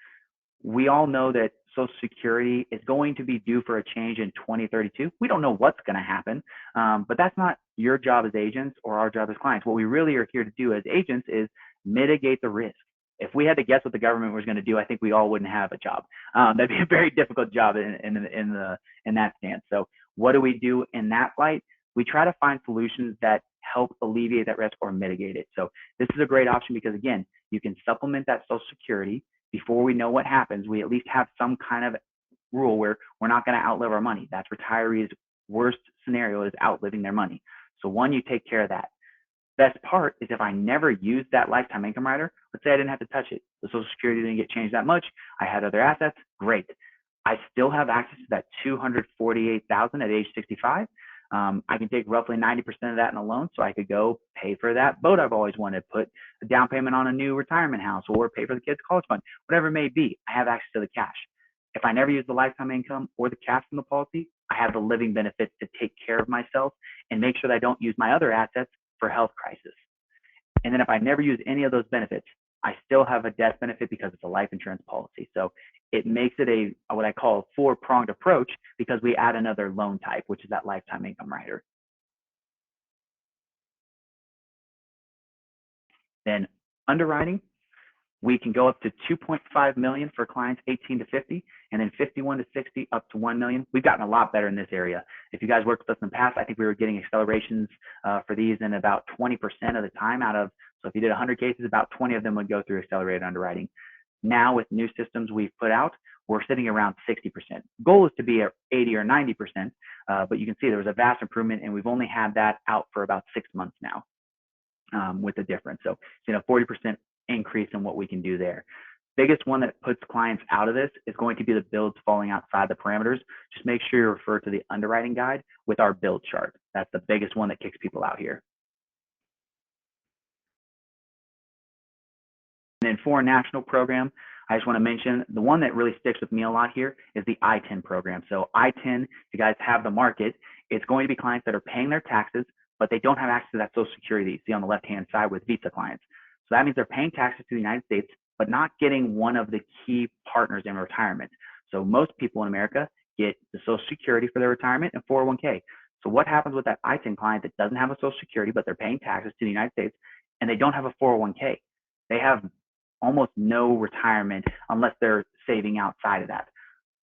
We all know that Social Security is going to be due for a change in 2032. We don't know what's going to happen, but that's not your job as agents or our job as clients. What we really are here to do as agents is mitigate the risk. If we had to guess what the government was going to do, I think we all wouldn't have a job. That'd be a very difficult job in that stance. So what do we do in that light? We try to find solutions that help alleviate that risk or mitigate it. So this is a great option because, again, you can supplement that Social Security. Before we know what happens, we at least have some kind of rule where we're not going to outlive our money. That's retirees' worst scenario, is outliving their money. So one, you take care of that. Best part is if I never used that lifetime income rider, let's say I didn't have to touch it. The Social Security didn't get changed that much. I had other assets. Great. I still have access to that $248,000 at age 65. I can take roughly 90% of that in a loan, so I could go pay for that boat I've always wanted, put a down payment on a new retirement house, or pay for the kids' college fund, whatever it may be. I have access to the cash. If I never use the lifetime income or the cash from the policy, I have the living benefits to take care of myself and make sure that I don't use my other assets for health crisis. And then if I never use any of those benefits, I still have a death benefit because it's a life insurance policy. So it makes it what I call a four-pronged approach because we add another loan type, which is that lifetime income rider. Then underwriting, we can go up to 2.5 million for clients 18 to 50, and then 51 to 60 up to 1 million. We've gotten a lot better in this area. If you guys worked with us in the past, I think we were getting accelerations for these in about 20% of the time so if you did 100 cases, about 20 of them would go through accelerated underwriting. Now with new systems we've put out, we're sitting around 60%. Goal is to be at 80 or 90%, but you can see there was a vast improvement, and we've only had that out for about 6 months now with the difference. So, 40% increase in what we can do there. Biggest one that puts clients out of this is going to be the builds falling outside the parameters. Just make sure you refer to the underwriting guide with our build chart. That's the biggest one that kicks people out here. And then for a national program, I just want to mention the one that really sticks with me a lot here is the I-10 program. So I-10, if you guys have the market, it's going to be clients that are paying their taxes, but they don't have access to that Social Security that you see on the left-hand side with Visa clients. So that means they're paying taxes to the United States, but not getting one of the key partners in retirement. So most people in America get the Social Security for their retirement and 401k. So what happens with that I-10 client that doesn't have a Social Security, but they're paying taxes to the United States, and they don't have a 401k? They have almost no retirement unless they're saving outside of that.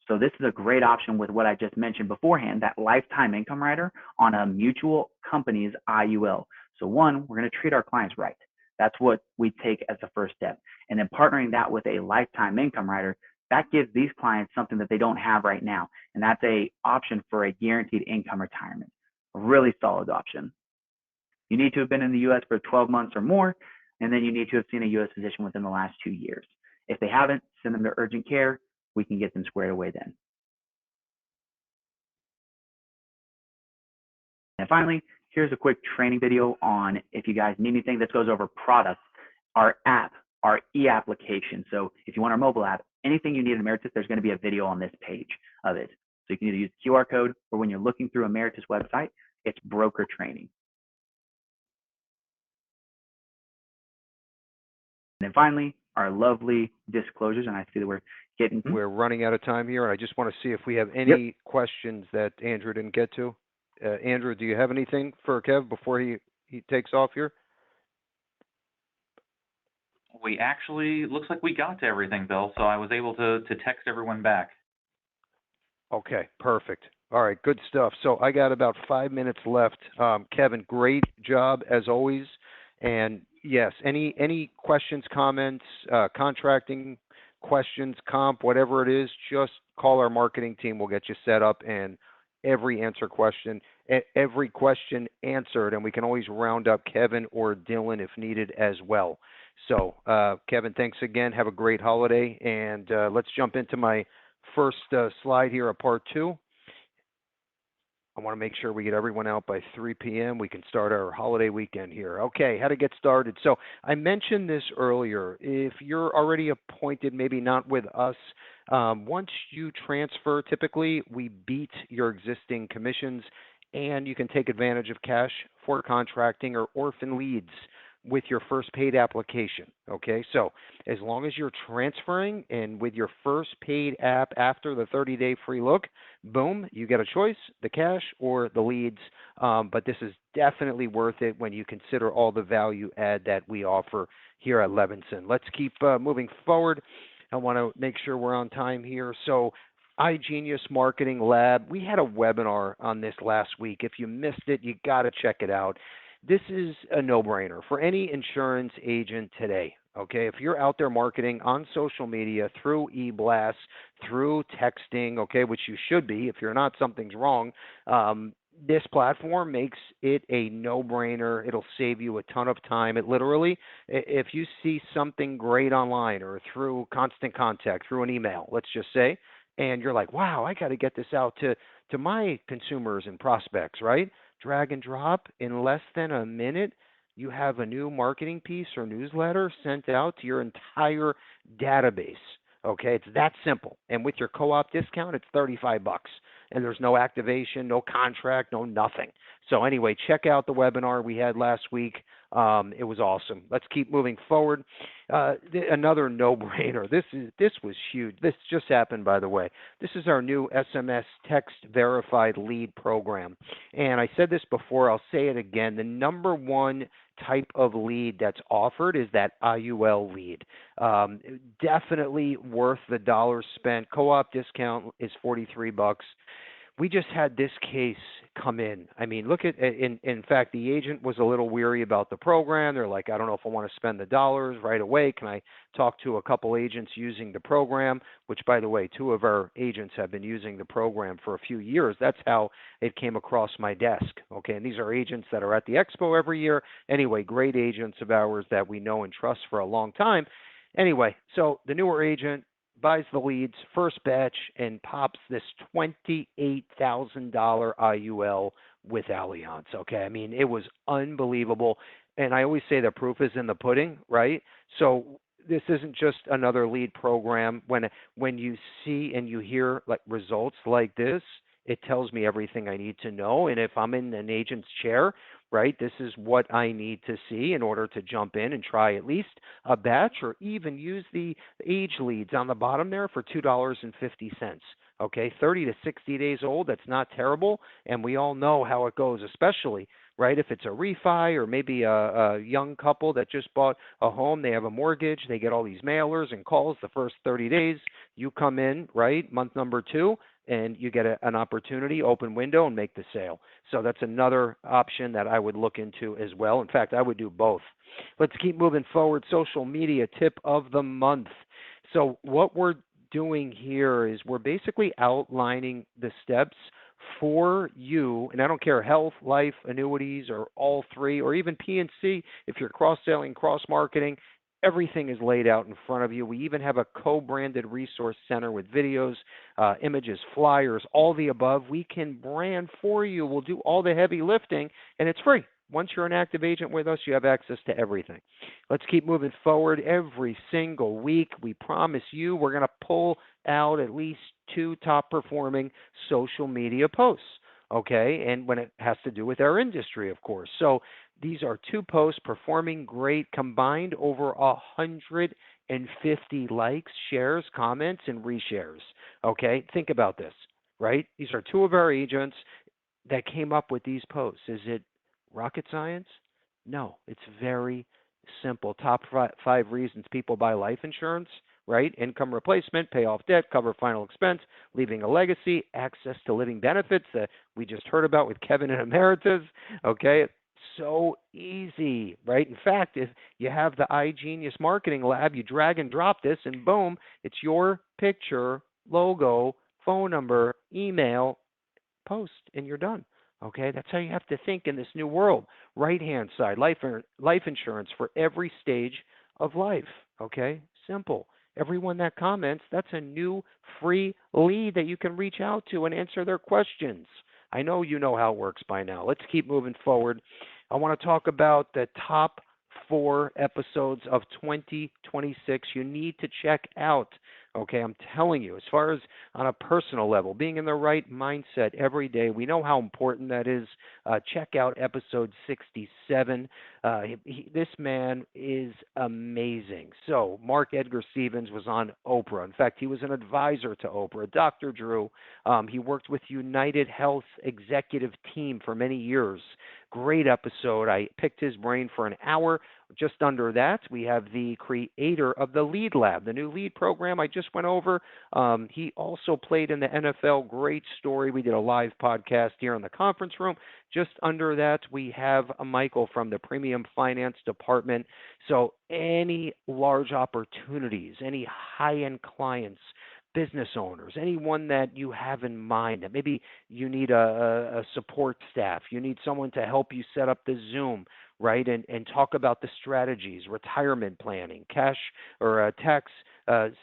So this is a great option with what I just mentioned beforehand, that lifetime income rider on a mutual company's IUL. So one, we're going to treat our clients right. That's what we take as the first step. And then partnering that with a lifetime income rider, that gives these clients something that they don't have right now. And that's a option for a guaranteed income retirement. A really solid option. You need to have been in the U.S. for 12 months or more, and then you need to have seen a U.S. physician within the last 2 years. If they haven't, send them to urgent care. We can get them squared away then. And finally, here's a quick training video on if you guys need anything. This goes over products, our app, our e-application. So if you want our mobile app, anything you need in Ameritas, there's going to be a video on this page of it. So you can either use the QR code, or when you're looking through Ameritas website, it's broker training. And then finally, our lovely disclosures, and I see that we're running out of time here, and I just want to see if we have any questions that Andrew didn't get to. Andrew, do you have anything for Kev before he takes off here? We actually, looks like we got to everything, Bill, so I was able to text everyone back. Okay, perfect. All right, good stuff. So I got about 5 minutes left. Kevin, great job as always. And yes, any questions, comments, contracting questions, comp, whatever it is, just call our marketing team. We'll get you set up and every question answered, and we can always round up Kevin or Dylan if needed as well. So, Kevin, thanks again. Have a great holiday, and let's jump into my first slide here, part two. I want to make sure we get everyone out by 3 p.m. We can start our holiday weekend here. Okay, how to get started. So I mentioned this earlier. If you're already appointed, maybe not with us, once you transfer, typically we beat your existing commissions, and you can take advantage of cash for contracting or orphan leads with your first paid application. Okay, so as long as you're transferring and with your first paid app after the 30-day free look, boom, you get a choice, the cash or the leads. But this is definitely worth it when you consider all the value add that we offer here at Levinson. Let's keep moving forward. I want to make sure we're on time here. So iGenius Marketing Lab, we had a webinar on this last week. If you missed it, you got to check it out. This is a no-brainer for any insurance agent today. Okay, if you're out there marketing on social media through e-blasts, through texting, okay, which you should be. If you're not, something's wrong. This platform makes it a no-brainer. It'll save you a ton of time. It literally, if you see something great online or through Constant Contact, through an email, let's just say, and you're like, wow, I got to get this out to my consumers and prospects, right? Drag and drop in less than a minute. You have a new marketing piece or newsletter sent out to your entire database. Okay, it's that simple. And with your co-op discount, it's $35. And there's no activation, no contract, no nothing. So anyway, check out the webinar we had last week. It was awesome. Let's keep moving forward. Another no-brainer. This was huge. This just happened, by the way. This is our new SMS text verified lead program. And I said this before. I'll say it again. The number one type of lead that's offered is that IUL lead. Definitely worth the dollar spent. Co-op discount is $43. We just had this case come in. I mean, look at, in fact, the agent was a little weary about the program. They're like, I don't know if I want to spend the dollars right away. Can I talk to a couple agents using the program? Which, by the way, 2 of our agents have been using the program for a few years. That's how it came across my desk. Okay, and these are agents that are at the expo every year. Anyway, great agents of ours that we know and trust for a long time. Anyway, so the newer agent buys the leads, first batch, and pops this $28,000 IUL with Allianz. Okay, I mean, it was unbelievable. And I always say the proof is in the pudding, right? So this isn't just another lead program. When you see and you hear like results like this, it tells me everything I need to know. And if I'm in an agent's chair, right, this is what I need to see in order to jump in and try at least a batch or even use the age leads on the bottom there for $2.50. Okay, 30 to 60 days old, that's not terrible. And we all know how it goes, especially, right, if it's a refi or maybe a young couple that just bought a home, they have a mortgage, they get all these mailers and calls the first 30 days. You come in, right, month number 2, and you get an opportunity, open window, and make the sale. So that's another option that I would look into as well. In fact, I would do both. Let's keep moving forward. Social media tip of the month. So what we're doing here is we're basically outlining the steps for you, and I don't care health, life, annuities, or all 3, or even P&C, if you're cross-selling, cross-marketing, everything is laid out in front of you. We even have a co-branded resource center with videos, images, flyers, all the above. We can brand for you. We'll do all the heavy lifting, and it's free. Once you're an active agent with us, you have access to everything. Let's keep moving forward. Every single week, we promise you we're going to pull out at least 2 top-performing social media posts, okay? And when it has to do with our industry, of course. So these are 2 posts performing great, combined over 150 likes, shares, comments, and reshares, okay? Think about this, right? These are 2 of our agents that came up with these posts. Is it rocket science? No, it's very simple. Top 5 reasons people buy life insurance, right? Income replacement, pay off debt, cover final expense, leaving a legacy, access to living benefits that we just heard about with Kevin and Ameritas, okay? So easy, right? In fact, if you have the iGenius Marketing Lab, you drag and drop this, and boom, it's your picture, logo, phone number, email, post, and you're done. Okay, that's how you have to think in this new world. Right hand side, life insurance for every stage of life. Okay, simple. Everyone that comments, that's a new free lead that you can reach out to and answer their questions. I know you know how it works by now. Let's keep moving forward. I want to talk about the top 4 episodes of 2026 you need to check out. Okay, I'm telling you, as far as on a personal level, being in the right mindset every day, we know how important that is. Check out episode 67. This man is amazing. So, Mark Edgar Stevens was on Oprah. In fact, he was an advisor to Oprah, Dr. Drew. He worked with United Health executive team for many years. Great episode. I picked his brain for an hour. Just under that, we have the creator of the Lead Lab, the new lead program I just went over. He also played in the NFL. Great story. We did a live podcast here in the conference room. Just under that, we have a Michael from the Premium Finance Department. So, any large opportunities, any high end clients, business owners, anyone that you have in mind that maybe you need a support staff, you need someone to help you set up the Zoom, right? And talk about the strategies, retirement planning, cash or tax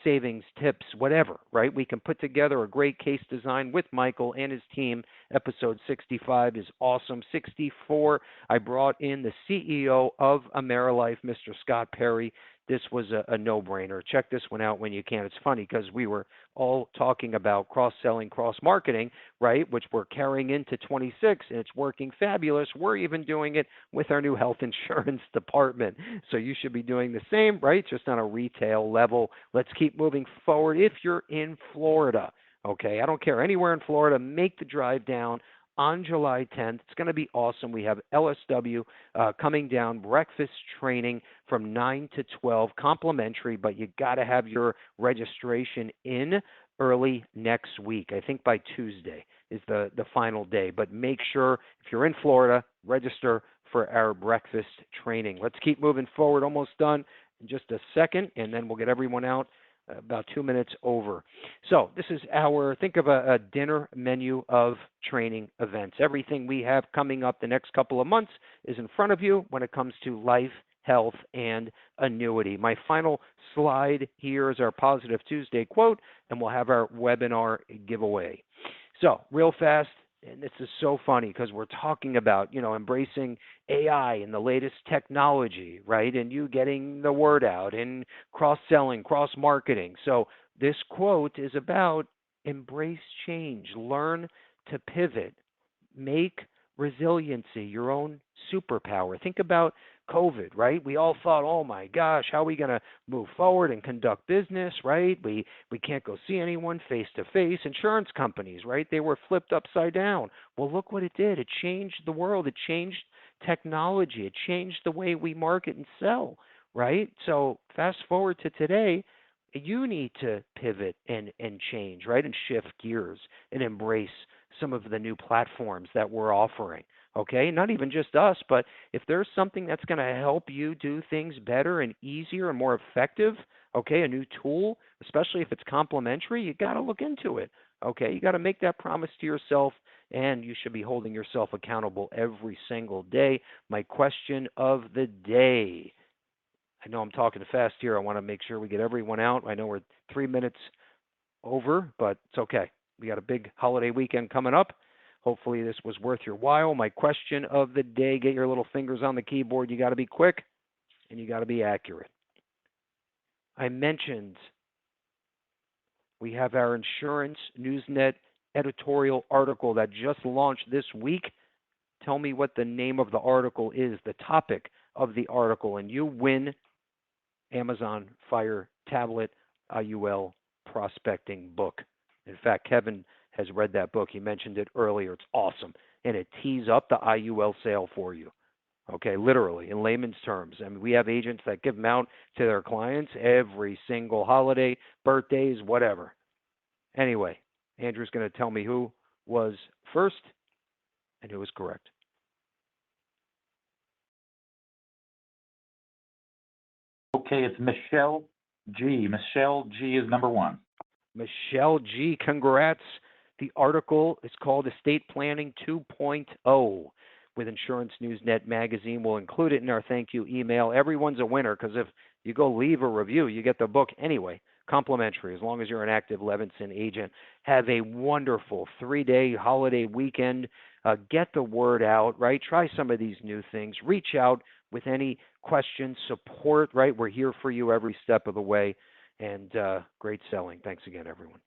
savings tips, whatever, right? We can put together a great case design with Michael and his team. Episode 65 is awesome. 64, I brought in the CEO of AmeriLife, Mr. Scott Perry. This was a no-brainer. Check this one out when you can. It's funny because we were all talking about cross-selling, cross-marketing, right, which we're carrying into 26, and it's working fabulous. We're even doing it with our new health insurance department. So you should be doing the same, right, just on a retail level. Let's keep moving forward. If you're in Florida, okay, I don't care, anywhere in Florida, make the drive down on July 10th. It's going to be awesome. We have LSW coming down, breakfast training from 9 to 12, complimentary, but you got to have your registration in early next week. I think by Tuesday is the final day. But make sure if you're in Florida, register for our breakfast training. Let's keep moving forward. Almost done in just a second, and then we'll get everyone out about 2 minutes over. So this is think of a dinner menu of training events. Everything we have coming up the next couple of months is in front of you when it comes to life, health, and annuity. My final slide here is our Positive Tuesday quote, and we'll have our webinar giveaway. So real fast, and this is so funny because we're talking about, embracing AI and the latest technology, right? And you getting the word out and cross-selling, cross-marketing. So this quote is about embrace change, learn to pivot, make resiliency your own superpower. Think about COVID, right? We all thought, oh my gosh, how are we going to move forward and conduct business, right? We can't go see anyone face to face. Insurance companies, right? They were flipped upside down. Well, look what it did. It changed the world. It changed technology. It changed the way we market and sell, right? So fast forward to today, you need to pivot and change, right? And shift gears and embrace some of the new platforms that we're offering. Okay, not even just us, but if there's something that's going to help you do things better and easier and more effective, okay, a new tool, especially if it's complimentary, you got to look into it. Okay, you got to make that promise to yourself, and you should be holding yourself accountable every single day. My question of the day. I know I'm talking fast here. I want to make sure we get everyone out. I know we're 3 minutes over, but it's okay. We got a big holiday weekend coming up. Hopefully this was worth your while. My question of the day, get your little fingers on the keyboard. You got to be quick and you got to be accurate. I mentioned we have our Insurance Newsnet editorial article that just launched this week. Tell me what the name of the article is, the topic of the article, and you win Amazon Fire Tablet IUL prospecting book. In fact, Kevin has read that book. He mentioned it earlier. It's awesome. And it tees up the IUL sale for you. Okay, literally, in layman's terms. I mean, we have agents that give them out to their clients every single holiday, birthdays, whatever. Anyway, Andrew's going to tell me who was first and who was correct. Okay, it's Michelle G. Michelle G is number one. Michelle G., congrats. The article is called Estate Planning 2.0 with Insurance News Net magazine. We'll include it in our thank you email. Everyone's a winner because if you go leave a review, you get the book anyway, complimentary, as long as you're an active Levinson agent. Have a wonderful 3-day holiday weekend. Get the word out, right? Try some of these new things. Reach out with any questions, support, right? We're here for you every step of the way. And great selling. Thanks again, everyone.